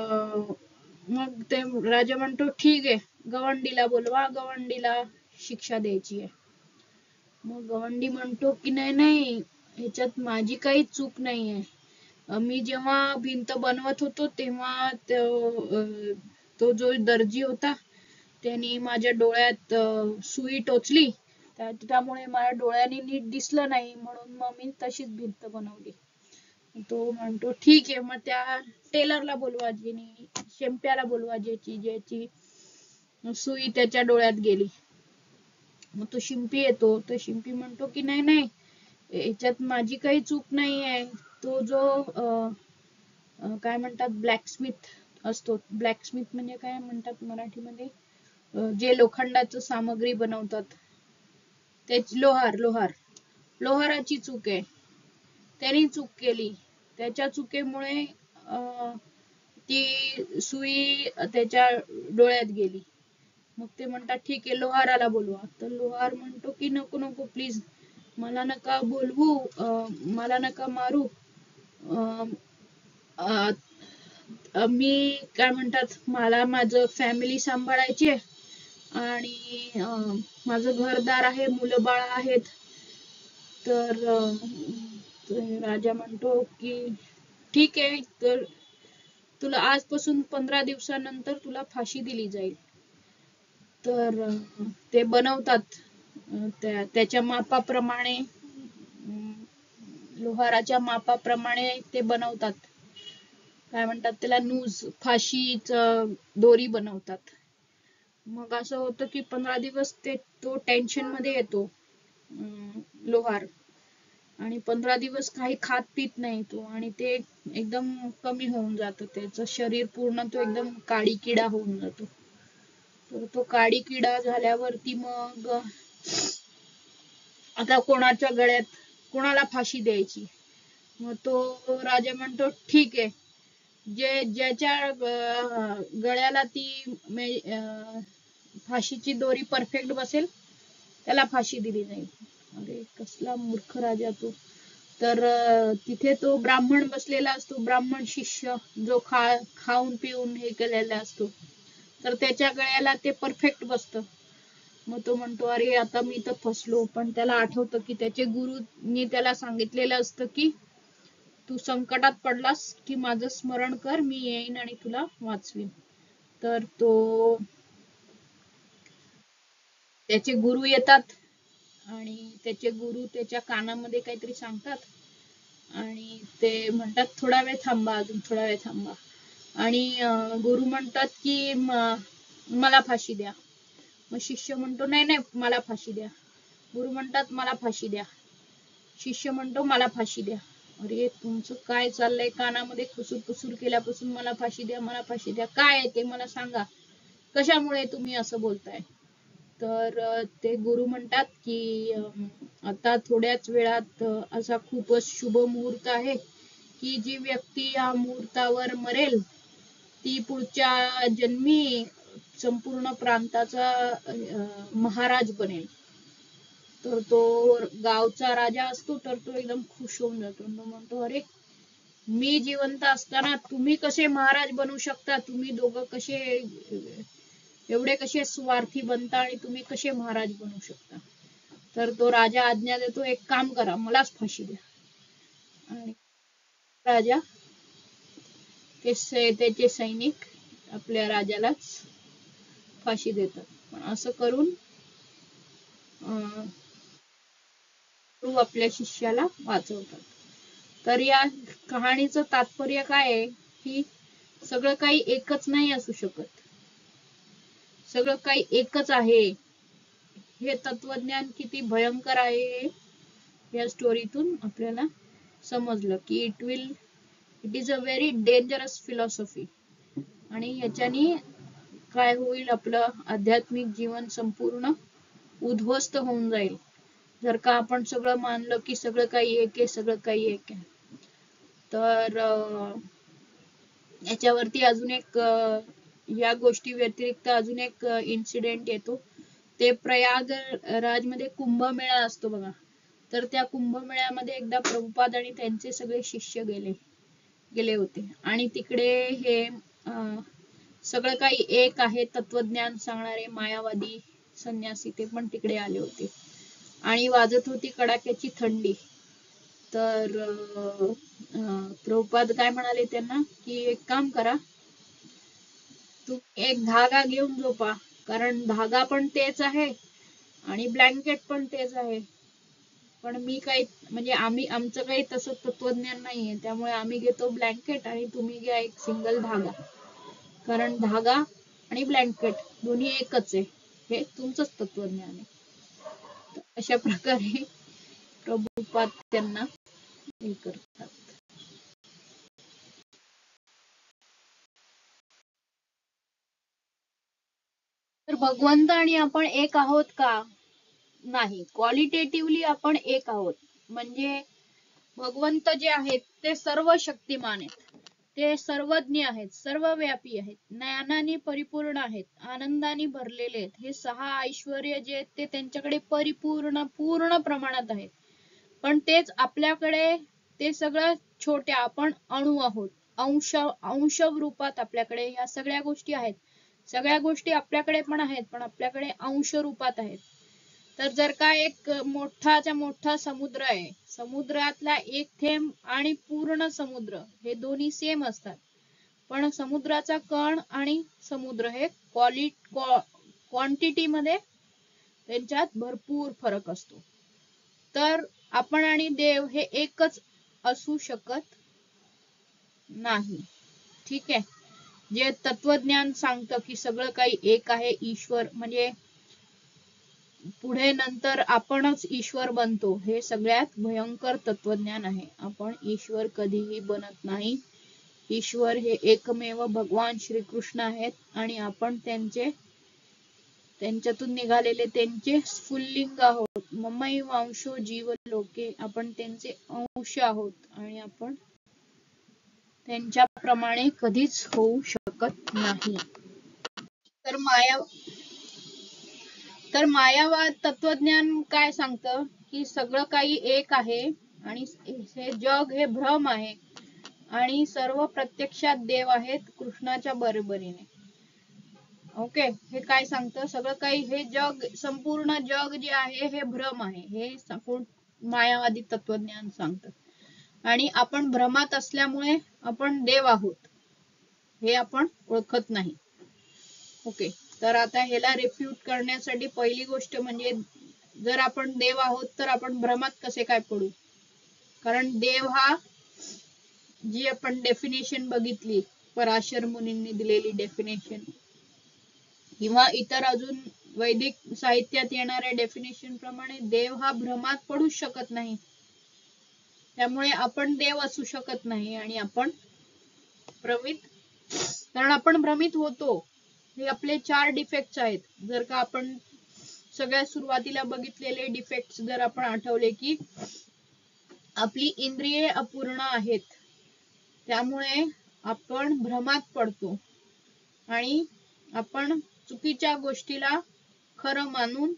मग ते राजा म्हणतो ठीक आहे, गवंडीला बोलवा, गवंडीला शिक्षा द्यायची आहे. मग गवंडी म्हणतो की नाही नाही, ह्याच्यात माझी काही चूक नाहीये. मी जेव्हा भिंत बनवत होतो तेव्हा तो जो दर्जी होता त्यांनी माझ्या डोळ्यात सुई टोचली, त्यामुळे माझ्या डोळ्याने नीट दिसलं नाही, म्हणून मग मी तशीच भिंत बनवली. तो म्हणतो ठीक आहे, मग त्या टेलरला बोलवा, शेंप्याला बोलवा, ज्याची सुई त्याच्या डोळ्यात गेली. मग तो शिंपी येतो. तो शिंपी म्हणतो की नाही नाही, याच्यात माझी काही चूक नाही आहे. तो जो काय म्हणतात ब्लॅकस्मिथ असतो, ब्लॅकस्मिथ म्हणजे काय म्हणतात मराठीमध्ये, जे लोखंडाचं सामग्री बनवतात, लोहाराची चूक आहे. त्यांनी चूक केली, त्याच्या चुकीमुळे ती सुई त्याच्या डोळ्यात गेली. मग ते म्हणतात ठीक आहे, लोहाराला बोलवा. तर लोहार म्हणतो की नको नको, प्लीज मला नका बोलवू, मला नका मारू, मी काय म्हणतात, मला माझं फॅमिली सांभाळायची आहे, आणि माझं घरदार आहे, मुलं बाळ आहेत. तर राजा म्हणतो की ठीक आहे, तर तुला आजपासून 15 दिवसानंतर तुला फाशी दिली जाईल. तर ते बनवतात त्याच्या मापाप्रमाणे, लोहाराच्या मापाप्रमाणे ते बनवतात, काय म्हणतात त्याला, फाशीच दोरी बनवतात. मग असं होतं की 15 दिवस तो टेन्शन मध्ये येतो लोहार, आणि 15 दिवस काही खात पित नाही तो, आणि ते एकदम कमी होऊन जातं त्याचं शरीर पूर्ण, तो एकदम काळी किडा होऊन जातो. तर तो काळी किडा झाल्यावरती मग आता कोणाला फाशी द्यायची. मग तो राजा म्हणतो ठीक आहे, ज्याच्या गळ्याला ती फाशीची दोरी परफेक्ट बसेल त्याला फाशी दिली जाईल. अरे कसला मूर्ख राजा तो. तर तिथे तो ब्राह्मण बसलेला असतो, ब्राह्मण शिष्य, जो खाऊन पिऊन हे केलेला असतो. तर त्याच्या गळ्याला ते परफेक्ट बसतं. मग तो म्हणतो अरे आता मी तर फसलो. पण त्याला आठवतं की त्याचे गुरुनी त्याला सांगितलेलं असतं की तू संकटात पडलास की माझं स्मरण कर, मी येईन आणि तुला वाचवीन. तर त्याचे गुरु येतात, आणि त्याचे गुरु त्याच्या कानामध्ये काहीतरी सांगतात, आणि ते म्हणतात थोडा वेळ थांबा, अजून थोडा वेळ थांबा. आणि गुरु म्हणतात की मला फाशी द्या. मग शिष्य म्हणतो नाही नाही, मला फाशी द्या. गुरु म्हणतात मला फाशी द्या. शिष्य म्हणतो मला फाशी द्या. अरे तुमचं काय चाललंय, कानामध्ये खुसूर पुसूर केल्यापासून मला फाशी द्या, मला फाशी द्या, काय आहे ते मला सांगा, कशामुळे तुम्ही असं बोलताय. तर ते गुरु म्हणतात की आता थोड्याच वेळात असा खूपच शुभ मुहूर्त आहे की जी व्यक्ती या मुहूर्तावर मरेल ती पुढच्या जन्मी संपूर्ण प्रांताचा महाराज बनेल. तर तो गावचा राजा असतो तर तो एकदम खुश होऊन जातो. तो म्हणतो अरे मी जिवंत असताना तुम्ही कसे महाराज बनू शकता, तुम्ही दोघं कसे एवढे कसे स्वार्थी बनता आणि तुम्ही कसे महाराज बनू शकता. तर तो राजा आज्ञा देतो एक काम करा मलाच फाशी द्या. आणि राजा त्याचे सैनिक आपल्या राजालाच फाशी देतात. पण असं करून तो आपल्या शिष्याला वाचवतात. तर या कहाणीचं तात्पर्य काय आहे की सगळं काही एकच नाही असू शकत, सगळं काही एकच आहे. हे तत्वज्ञान किती भयंकर आहे या स्टोरीतून आपल्याला समजलं की it is a very dangerous philosophy. आणि ह्याच्यानी काय होईल, आपलं आध्यात्मिक जीवन संपूर्ण उद्ध्वस्त होऊन जाईल जर का आपण सगळं मानलं की सगळं काही एक आहे, सगळं काही एक आहे. तर याच्यावरती अजून एक या गोष्टी व्यतिरिक्त अजून एक इन्सिडेंट येतो. ते प्रयागराज मध्ये कुंभमेळा असतो बघा. तर त्या कुंभमेळ्यामध्ये एकदा प्रभुपाद आणि त्यांचे सगळे शिष्य गेले होते आणि तिकडे हे सगळं काही एक आहे तत्वज्ञान सांगणारे मायावादी संन्यासी ते पण तिकडे आले होते आणि वाजत होती कडाक्याची थंडी. तर प्रभुपाद काय म्हणाले त्यांना की एक काम करा, तुम्ही एक धागा घेऊन झोपा, कारण धागा पण तेच आहे आणि ब्लँकेट पण तेच आहे. पण मी काही म्हणजे आमचं काही तसं तत्वज्ञान नाहीये, त्यामुळे आम्ही घेतो ब्लँकेट आणि तुम्ही घ्या एक सिंगल धागा, कारण धागा आणि ब्लँकेट दोन्ही एकच आहे, हे तुमचंच तत्वज्ञान आहे. अशा प्रकारे प्रभुपाद त्यांना हे करतात. तर भगवंत आणि आपण एक आहोत का? नाही. क्वालिटेटिव्हली आपण एक आहोत. म्हणजे भगवंत जे आहेत ते सर्व शक्तिमान आहेत, ते सर्वज्ञ आहेत, सर्वव्यापी आहेत, ज्ञानाने परिपूर्ण आहेत, आनंदाने भरलेले आहेत. हे 6 ऐश्वर्य जे आहेत ते त्यांच्याकडे पूर्ण प्रमाणात आहेत. पण तेच आपल्याकडे ते सगळं छोट्या, आपण अणू आहोत, अंश रूपात आपल्याकडे या सगळ्या गोष्टी आहेत. सगळ्या गोष्टी आपल्याकडे पण आहेत, पण आपल्याकडे अंश रूपात आहेत. तर जर का एक मोठाच्या मोठा समुद्र आहे, समुद्रातला एक थेंब आणि पूर्ण समुद्र हे दोन्ही सेम असतात. पण समुद्राचा कण आणि समुद्र हे क्वांटिटी मध्ये त्यांच्यात भरपूर फरक असतो. तर आपण आणि देव हे एकच असू शकत नाही. ठीक आहे. जे तत्वज्ञान सांगतं की सगळं काही एक आहे, ईश्वर म्हणजे पुढे नंतर आपणच ईश्वर बनतो, हे सगळ्यात भयंकर तत्वज्ञान आहे. आपण ईश्वर कधीही बनत नाही. ईश्वर हे एकमेव भगवान श्रीकृष्ण आहेत आणि आपण त्यांच्यातून निघालेले त्यांचे स्फुल्लिंग आहोत. ममैवांशो जीव लोके, आपण त्यांचे अंश आहोत आणि आपण त्यांच्याप्रमाणे कधीच होऊ शकत नाही. तर मायावाद तत्वज्ञान काय सांगतं की सगळं काही एक आहे आणि हे जग हे भ्रम आहे आणि सर्व प्रत्यक्षात देव आहेत कृष्णाच्या बरोबरीने. ओके, हे काय सांगतं, सगळं काही हे जग, संपूर्ण जग जे आहे हे भ्रम आहे, हे संपूर्ण मायावादी तत्वज्ञान सांगतं. आणि आपण भ्रमात असल्यामुळे आपण देव आहोत हे आपण ओळखत नाही. ओके, तर आता ह्याला रिफ्यूट करण्यासाठी पहिली गोष्ट म्हणजे जर आपण देव आहोत तर आपण भ्रमात कसे काय पडू? कारण देव हा, जी आपण डेफिनेशन बघितली पराशर मुनींनी दिलेली डेफिनेशन किंवा इतर अजून वैदिक साहित्यात येणाऱ्या डेफिनेशन प्रमाणे देव हा भ्रमात पडू शकत नाही. त्यामुळे आपण देव असू शकत नाही आणि आपण कारण आपण भ्रमित होतो. हे आपले 4 डिफेक्ट्स आहेत. जर का आपण सगळ्यात सुरुवातीला बघितलेले डिफेक्ट्स जर आपण आठवले की आपली इंद्रिये अपूर्ण आहेत, त्यामुळे आपण भ्रमात पडतो आणि आपण चुकीच्या गोष्टीला खरं मानून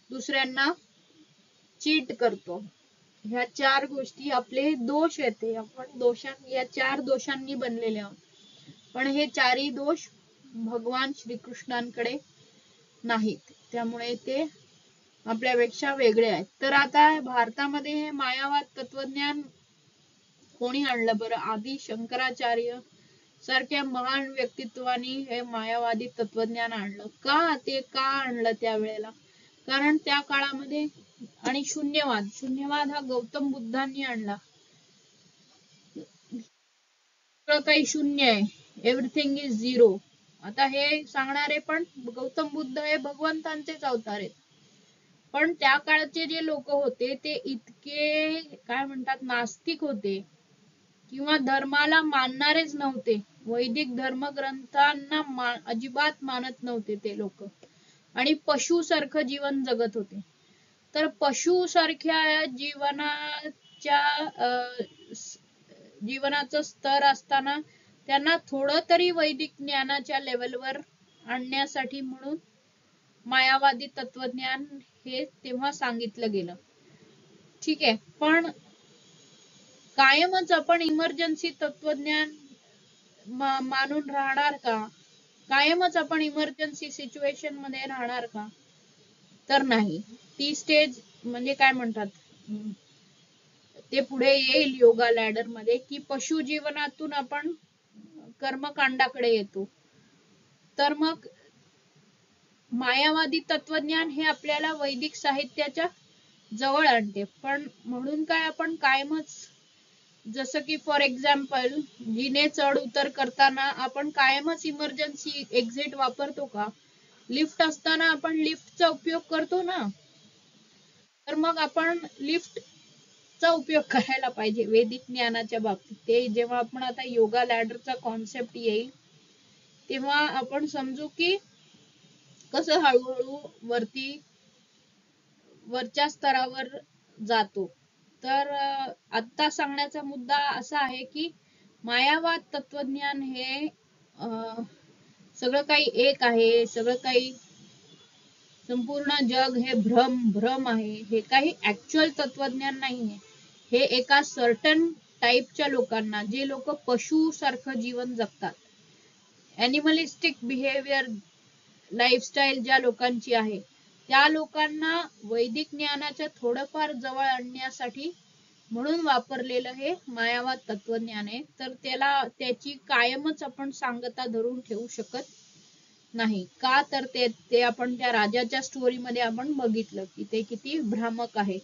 दुसऱ्यांना चीट करतो. ह्या 4 गोष्टी आपले दोष येते. आपण या 4 दोषांनी बनलेले आहोत. पण हे 4ही दोष भगवान श्रीकृष्णांकडे नाहीत, त्यामुळे ते आपल्यापेक्षा वेगळे आहेत. तर आता भारतामध्ये हे मायावाद तत्वज्ञान कोणी आणलं बरं? आदि शंकराचार्य सारख्या महान व्यक्तित्वानी हे मायावादी तत्वज्ञान आणलं. ते का आणलं त्यावेळेला? कारण त्या काळामध्ये आणि शून्यवाद हा गौतम बुद्धांनी आणला. सगळं काही शून्य आहे, एव्हरीथिंग इज झिरो. आता हे सांगणारे पण गौतम बुद्ध हे भगवंतांचेच अवतार आहेत. पण त्या काळचे जे लोक होते ते इतके काय म्हणतात नास्तिक होते किंवा धर्माला मानणारेच नव्हते. वैदिक धर्मग्रंथांना अजिबात मानत नव्हते ते लोक आणि पशु सारखं जीवन जगत होते. तर पशु सारख्या जीवनाचं स्तर असताना त्यांना थोडं तरी वैदिक ज्ञानाच्या लेवलवर आणण्यासाठी म्हणून मायावादी तत्वज्ञान हे तेव्हा सांगितलं गेलं. ठीक आहे, पण कायमच आपण इमर्जन्सी तत्वज्ञान मानून राहणार का? कायमच आपण इमर्जन्सी सिच्युएशन मध्ये राहणार का? तर नाही. ती स्टेज म्हणजे काय म्हणतात ते पुढे येईल योगा लॅडर मध्ये की पशु जीवनातून आपण कर्मकांडाकडे येतो. तर मग मायावादी तत्वज्ञान हे आपल्याला वैदिक साहित्याच्या जवळ आणते. पण म्हणून काय आपण कायमच जसं की फॉर एक्झाम्पल जिने चढ उतर करताना आपण कायमच इमर्जन्सी एक्झिट वापरतो का? लिफ्ट असताना आपण लिफ्टचा उपयोग करतो ना. तर मग आपण लिफ्टचा उपयोग करायला पाहिजे वैदिक ज्ञानाच्या बाबतीत. ते जेव्हा आपण आता योगा लॅडरचा कॉन्सेप्ट येईल तेव्हा आपण समजू की कसं हळूहळू वरच्या स्तरावर जातो. तर आता सांगण्याचा मुद्दा असा आहे की मायावाद तत्वज्ञान हे सगळं काही एक आहे, सगळं काही संपूर्ण जग हे भ्रम आहे, हे काही ऍक्च्युअल तत्वज्ञान नाहीये. हे एका सर्टन टाईपच्या लोकांना, जे लोक पशु सारखं जीवन जगतात, ॲनिमलिस्टिक बिहेवियर लाईफस्टाईल ज्या लोकांची आहे, त्या लोकांना वैदिक ज्ञानाच्या थोडंफार जवळ आणण्यासाठी म्हणून वापरलेलं हे मायावाद तत्वज्ञान आहे. तर त्याची कायमच आपण सांगता धरून ठेवू शकत नाही. का? तर ते आपण त्या राजाच्या स्टोरी मध्ये आपण बघितलं की ते किती भ्रामक आहे.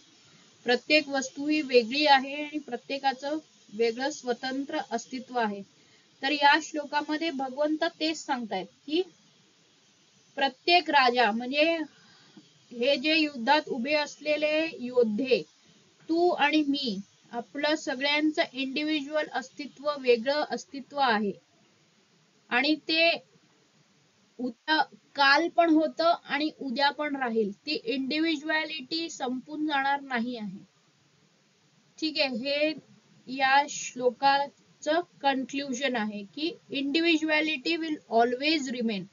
प्रत्येक वस्तू ही वेगळी आहे आणि प्रत्येकाचं वेगळं स्वतंत्र अस्तित्व आहे. तर या श्लोकामध्ये भगवंत तेच सांगतायत की प्रत्येक राजा म्हणजे हे जे युद्धात उभे असलेले योद्धे, तू आणि मी, आपलं सगळ्यांचं इंडिव्हिज्युअल अस्तित्व वेगळं अस्तित्व आहे आणि ते काल पण होतं आणि उद्या पण राहील. ती इंडिव्हिज्युअलिटी संपून जाणार नाही आहे. ठीक आहे, हे या श्लोकाचं कन्क्ल्युजन आहे की individuality will always remain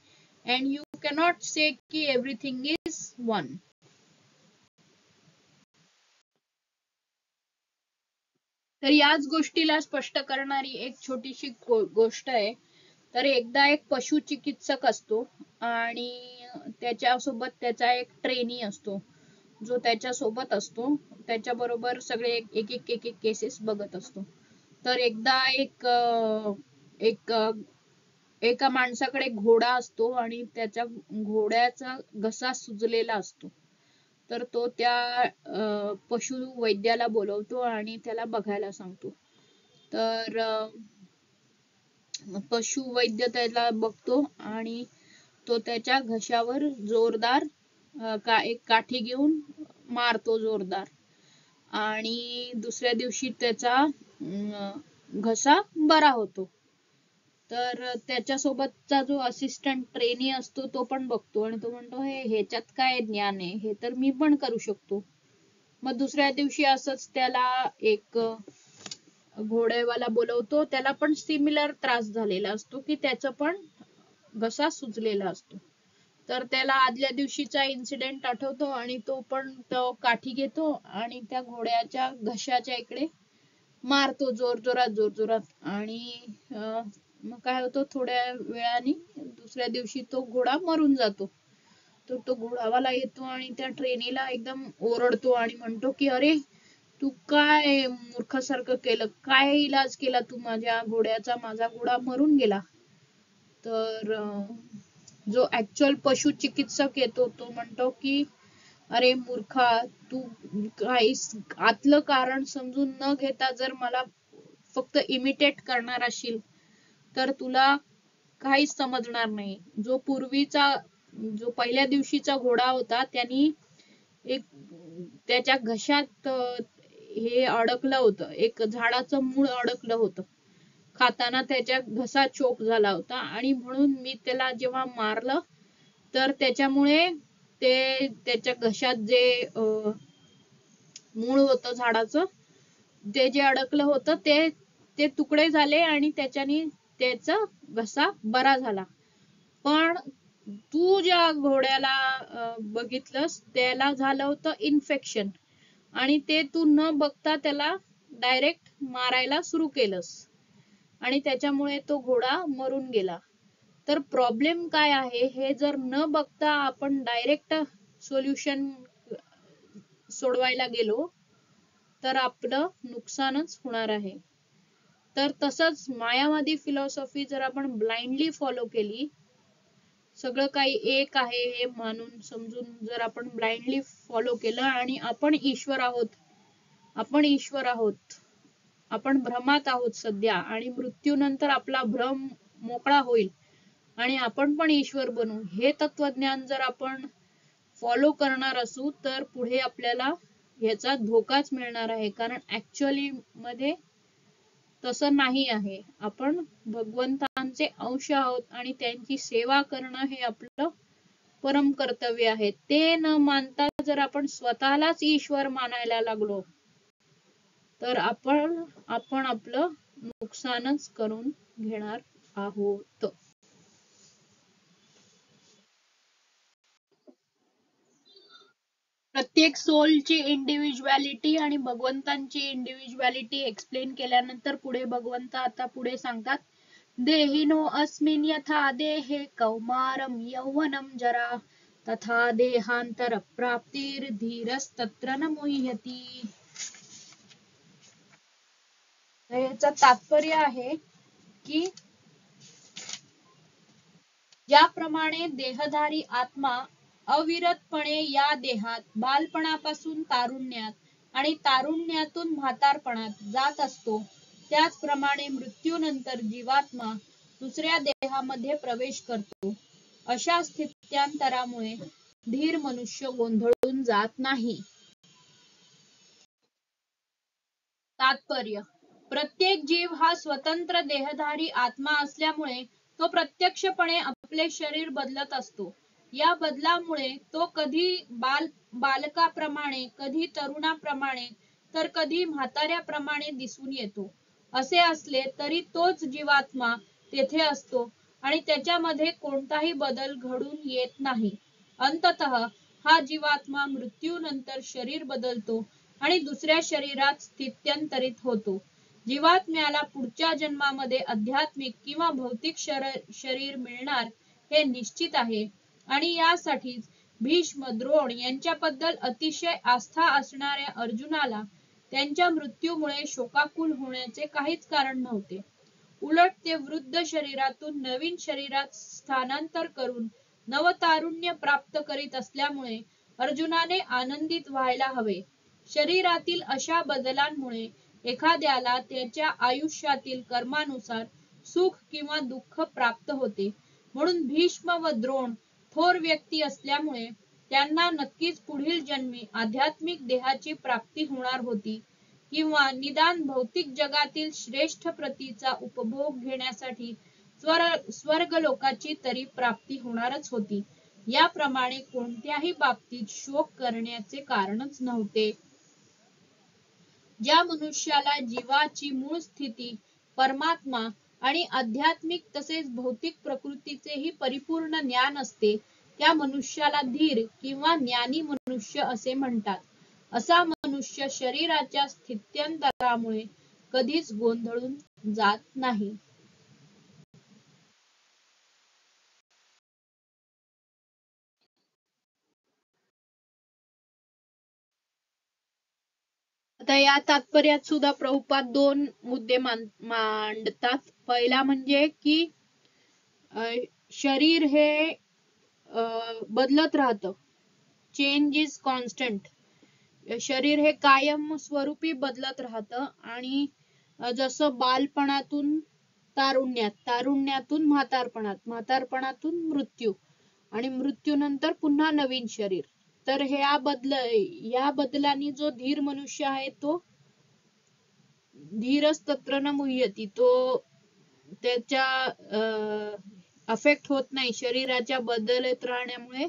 and you cannot say ki everything is one. तर याच गोष्टीला स्पष्ट करणारी एक छोटीशी गोष्ट आहे. तर एकदा एक पशु चिकित्सक असतो आणि त्याच्यासोबत त्याचा एक ट्रेनी असतो जो त्याच्या सोबत असतो, त्याच्या बरोबर सगळे एक एक केसेस बघत असतो. तर एकदा एका माणसाकडे घोडा असतो आणि त्याच्या घोड्याचा घसा सुजलेला असतो. तर तो त्या पशु वैद्याला बोलवतो आणि त्याला बघायला सांगतो. तर पशु वैद्य त्याला बघतो आणि तो त्याच्या घशावर जोरदार एक काठी घेऊन मारतो जोरदार आणि दुसऱ्या दिवशी त्याचा घसा बरा होतो. तर त्याच्यासोबतचा जो असिस्टंट ट्रेनी असतो तो पण बघतो आणि तो म्हणतो ह्याच्यात काय ज्ञान आहे, हे तर मी पण करू शकतो. मग दुसऱ्या दिवशी असंच त्याला एक घोडेवाला बोलवतो, त्याला पण सिमिलर त्रास झालेला असतो की त्याचं पण घसा सुजलेला असतो. तर त्याला आदल्या दिवशीचा इन्सिडेंट आठवतो आणि तो पण तो काठी घेतो आणि त्या घोड्याच्या घशाच्या इकडे मारतो जोरजोरात आणि मग काय होतं, थोड्या वेळाने दुसऱ्या दिवशी तो घोडा मरून जातो. तर तो घोडावाला येतो आणि त्या ट्रेनीला एकदम ओरडतो आणि म्हणतो की अरे तू काय मूर्खासारखं केलं, काय इलाज केला तू माझ्या घोड्याचा, माझा घोडा मरून गेला. तर जो ऍक्च्युअल पशु चिकित्सक येतो तो म्हणतो की अरे मूर्खा, तू काही आतलं कारण समजून न घेता जर मला फक्त इमिटेट करणार असशील तर तुला काहीच समजणार नाही. जो पूर्वीचा, जो पहिल्या दिवशीचा घोडा होता त्यांनी एक त्याच्या घशात हे अडकलं होतं, एक झाडाचं मूळ अडकलं होतं. खाताना त्याच्या घसा चोक झाला होता आणि म्हणून मी त्याला जेव्हा मारलं तर त्याच्यामुळे ते त्याच्या घशात जे मूळ होतं झाडाचं, ते जे अडकलं होतं ते तुकडे झाले आणि त्याच्याने त्याचा घसा बरा झाला. पण तू ज्या घोड्याला बघितलंस त्याला झालं होतं इन्फेक्शन आणि ते तू न बघता त्याला डायरेक्ट मारायला सुरू केलंस आणि त्याच्यामुळे तो घोडा मरून गेला. तर प्रॉब्लेम काय आहे, हे जर न बघता आपण डायरेक्ट सोल्युशन सोडवायला गेलो तर आपलं नुकसानच होणार आहे. तर तसंच मायावादी फिलॉसॉफी जर आपण ब्लाइंडली फॉलो केली, सगळं काही एक आहे हे मानून समजून जर आपण ब्लाइंडली फॉलो केलं आणि आपण ईश्वर आहोत, आपण भ्रमात आहोत सध्या आणि मृत्यूनंतर आपला भ्रम मोकळा होईल आणि आपण पण ईश्वर बनू, हे तत्वज्ञान जर आपण फॉलो करणार असू तर पुढे आपल्याला याचा धोकाच मिळणार आहे. कारण ऍक्च्युअली मध्ये तसं नाही आहे. आपण भगवंतांचे अंश आहोत आणि त्यांची सेवा करणं हे आपलं परम कर्तव्य आहे. ते न मानता जर आपण स्वतःलाच ईश्वर मानायला लागलो तर आपण आपलं नुकसानच करून घेणार आहोत. प्रत्येक सोलची इंडिव्हिज्युअलिटी आणि भगवंतांची इंडिव्हिज्युअलिटी एक्सप्लेन केल्यानंतर पुढे भगवंत आता पुढे सांगतात, देहिनो अस्मिन् यथा देहे कौमारम यौवनम जरा तथा देहांतर प्राप्तिर्धीरस्तत्र न मुह्यति. याचं तात्पर्य आहे की ज्याप्रमाणे देहधारी आत्मा अविरतपणे या देहात बालपणापासून तारुण्यात आणि तारुण्यातून म्हातारपणात जात असतो, त्याचप्रमाणे मृत्यूनंतर जीवात्मा दुसऱ्या देहामध्ये प्रवेश करतो. अशा स्थित्यांतरामुळे धीर मनुष्य गोंधळून जात नाही. तात्पर्य: प्रत्येक जीव हा स्वतंत्र देहधारी आत्मा असल्यामुळे तो प्रत्यक्षपणे आपले शरीर बदलत असतो. या बदलामुळे तो कधी बालकाप्रमाणे, कधी तरुणाप्रमाणे तर कधी म्हाताऱ्याप्रमाणे दिसून येतो. असे असले तरी तोच जीवात्मा तेथे असतो आणि त्याच्यामध्ये कोणताही बदल घडून येत नाही. अंततः हा जीवात्मा मृत्यूनंतर शरीर बदलतो आणि दुसऱ्या शरीरात स्थित्यंतरित होतो. जीवात्म्याला पुढच्या जन्मामध्ये आध्यात्मिक किंवा भौतिक शरीर मिळणार हे निश्चित आहे आणि यासाठीच भीष्म, द्रोण यांच्याबद्दल अतिशय आस्था असणाऱ्या अर्जुनाला त्यांच्या मृत्यूमुळे शोकाकुल होण्याचे काहीच कारण नव्हते. उलट ते वृद्ध शरीरातून नवीन शरीरात स्थानांतर करून नवतारुण्य प्राप्त करीत असल्यामुळे अर्जुनाने आनंदित व्हायला हवे. शरीरातील अशा बदलांमुळे एखाद्याला त्याच्या आयुष्यातील कर्मानुसार सुख किंवा दुःख प्राप्त होते. म्हणून भीष्म व द्रोण थोर व्यक्ती असल्यामुळे त्यांना नक्कीच पुढील जन्मी आध्यात्मिक देहाची प्राप्ती होणार होती किंवा निदान भौतिक जगातील श्रेष्ठ प्रतीचा उपभोग घेण्यासाठी स्वर्ग लोकाची तरी प्राप्ती होणारच होती. याप्रमाणे कोणत्याही बाबतीत शोक करण्याचे कारणच नव्हते. ज्या मनुष्याला जीवाची मूळ स्थिती परमात्मा आणि आध्यात्मिक तसेच भौतिक प्रकृतीचेही परिपूर्ण ज्ञान असते, त्या मनुष्याला धीर किंवा ज्ञानी मनुष्य असे म्हणतात. असा मनुष्य शरीराच्या स्थित्यंतरामुळे कधीच गोंधळून जात नाही. आता या तात्पर्यात सुद्धा प्रभुपाद दोन मुद्दे मांडतात. पहिला म्हणजे की शरीर हे बदलत राहतं, चेंज इज कॉन्स्टंट. शरीर हे कायम स्वरूपी बदलत राहतं आणि जसं बालपणातून तारुण्यात, तारुण्यातून म्हातारपणात, म्हातारपणातून मृत्यू आणि मृत्यूनंतर पुन्हा नवीन शरीर. तर या बदलाने जो धीर मनुष्य आहे तो धीरच तत्र न मुह्यती, तो त्याच्या अफेक्ट होत नाही, शरीराच्या बदलत राहण्यामुळे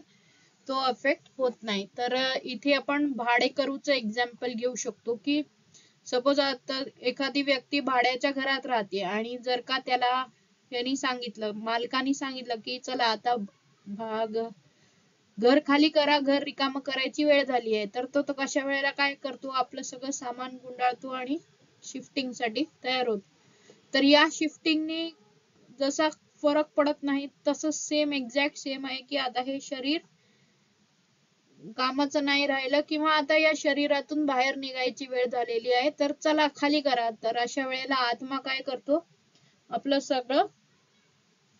तो अफेक्ट होत नाही. तर इथे आपण भाडेकरूचं एक्झाम्पल घेऊ शकतो की सपोज आता एखादी व्यक्ती भाड्याच्या घरात राहते आणि जर का त्याला त्यांनी सांगितलं, मालकाने सांगितलं की चला आता घर खाली करा, घर रिकाम करायची वेळ झाली आहे, तर तो कशा वेळेला काय करतो, आपलं सगळं सामान गुंडाळतो आणि शिफ्टिंग साठी तयार होतो. तर या शिफ्टिंगने जसा फरक पडत नाही तसं सेम एक्झॅक्ट सेम आहे की आता हे शरीर कामाचं नाही राहिलं किंवा आता या शरीरातून बाहेर निघायची वेळ झालेली आहे, तर चला खाली करा. तर अशा वेळेला आत्मा काय करतो, आपलं सगळं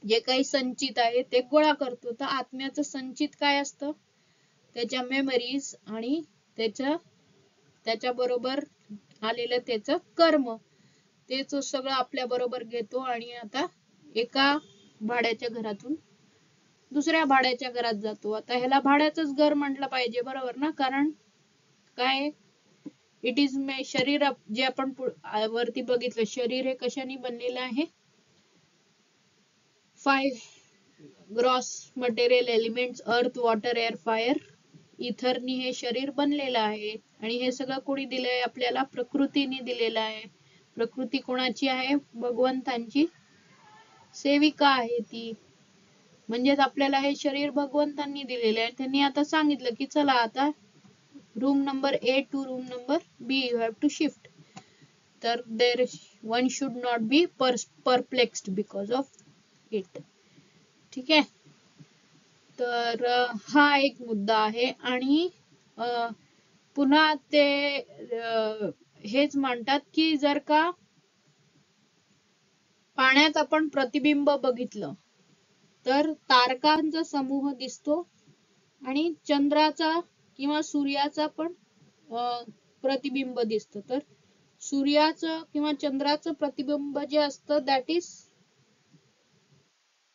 जे काही संचित आहे ते गोळा करतो. तर आत्म्याचं संचित काय असतं, त्याच्या मेमरीज आणि त्याच्या बरोबर आलेलं त्याचं कर्म, तेच सगळं आपल्या बरोबर घेतो आणि आता एका भाड्याच्या घरातून दुसऱ्या भाड्याच्या घरात जातो. आता ह्याला भाड्याचंच घर म्हटलं पाहिजे, बरोबर ना, कारण काय इट इज शरीर जे आपण वरती बघितलं, शरीर हे कशाने बनलेलं आहे, 5 ग्रॉस मटेरियल एलिमेंट्स, अर्थ, वॉटर, एअर, फायर, इथरनी हे शरीर बनलेलं आहे. आणि हे सगळं कोणी दिलंय आपल्याला, प्रकृतीने दिलेलं आहे. प्रकृती कोणाची आहे, भगवंतांची सेविका आहे ती. म्हणजेच आपल्याला हे शरीर भगवंतांनी दिलेले आहे. त्यांनी आता सांगितलं की चला आता room number A to room number B you have to shift. तर there one should not be perplexed because of it. ठीक आहे. तर हा एक मुद्दा आहे. आणि पुन्हा ते हेच म्हणतात की जर का पाण्यात आपण प्रतिबिंब बघितलं तर तारकांचा समूह दिसतो आणि चंद्राचा किंवा सूर्याचा पण प्रतिबिंब दिसतं. तर सूर्याचं किंवा चंद्राचं प्रतिबिंब जे असतं that is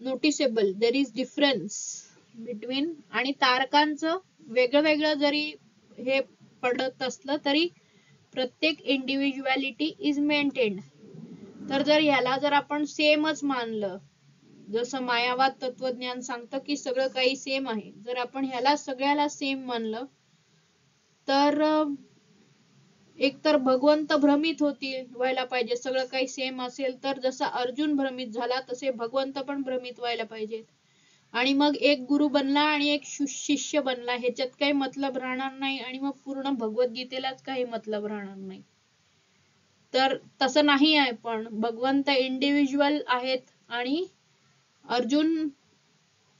noticeable, there is difference between. आणि तारकांचं वेगळं वेगळं जरी हे पडत असलं तरी प्रत्येक इंडिव्हिज्युअलिटी इज मेंटेन्ड. तर जर ह्याला जर आपण सेमच मानलं, जसं मायावाद तत्वज्ञान सांगतं की सगळं काही सेम आहे, जर आपण ह्याला सगळ्याला सेम मानलं तर एकतर भगवंत भ्रमित व्हायला पाहिजे. सगळं काही सेम असेल तर जसा अर्जुन भ्रमित झाला तसे भगवंत पण भ्रमित व्हायला पाहिजे. आणि मग एक गुरु बनला आणि एक शिष्य बनला, ह्याच्यात काही मतलब राहणार नाही आणि मग पूर्ण भगवद्गीतेलाच काही मतलब राहणार नाही. तर तसं नाही आहे. पण भगवंत इंडिव्हिज्युअल आहेत आणि अर्जुन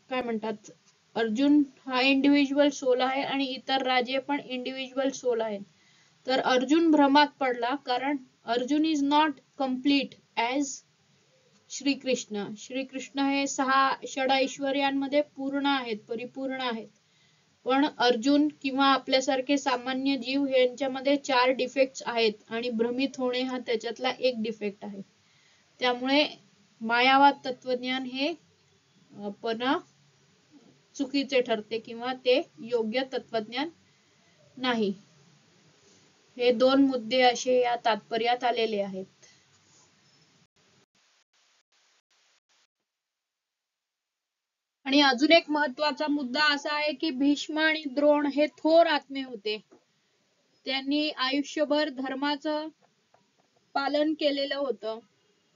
काय म्हणतात, अर्जुन हा इंडिव्हिज्युअल सोल आहे आणि इतर राजे पण इंडिव्हिज्युअल सोल आहेत. तर अर्जुन भ्रमात पडला कारण Arjun is not complete as Shrikrishna. Shrikrishna हे 6 षडैश्वर्यांमध्ये पूर्ण आहेत, परिपूर्ण आहेत. पण अर्जुन किंवा आपल्यासारखे सामान्य जीव यांच्यामध्ये 4 डिफेक्ट्स आहेत आणि भ्रमित होणे हा त्याच्यातला एक डिफेक्ट आहे. त्यामुळे मायावाद तत्वज्ञान हे पुन्हा चुकीचे ठरते किंवा ते योग्य तत्वज्ञान नाही. हे 2 मुद्दे असे या तात्पर्यात आलेले आहेत. आणि अजून एक महत्वाचा मुद्दा असा आहे की भीष्म आणि द्रोण हे थोर आत्मे होते. त्यांनी आयुष्यभर धर्माचं पालन केलेलं होतं.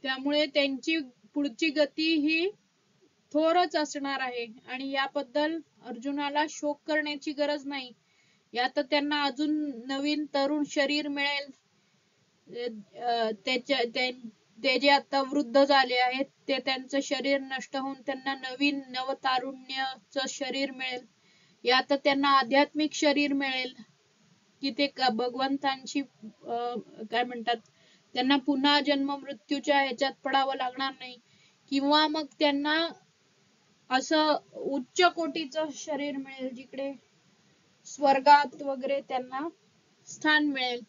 त्यामुळे त्यांची पुढची गती ही थोरच असणार आहे आणि याबद्दल अर्जुनाला शोक करण्याची गरज नाही. यात त्यांना अजून नवीन तरुण शरीर मिळेल. ते जे आता वृद्ध झाले आहेत ते त्यांचं शरीर नष्ट होऊन त्यांना नवीन नवतारुण्याचं शरीर मिळेल. यात त्यांना आध्यात्मिक शरीर मिळेल की ते भगवंतांशी काय म्हणतात त्यांना पुन्हा जन्म मृत्यूच्या ह्याच्यात पडावं लागणार नाही किंवा मग त्यांना असं उच्च कोटीचं शरीर मिळेल जिकडे स्वर्गात वगैरे त्यांना स्थान मिळेल.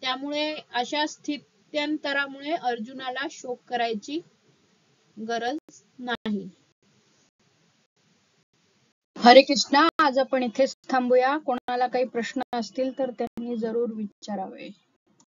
त्यामुळे अशा स्थित्यंतरामुळे अर्जुनाला शोक करायची गरज नाही. हरे कृष्णा. आज आपण इथेच थांबूया. कोणाला काही प्रश्न असतील तर त्यांनी जरूर विचारावे.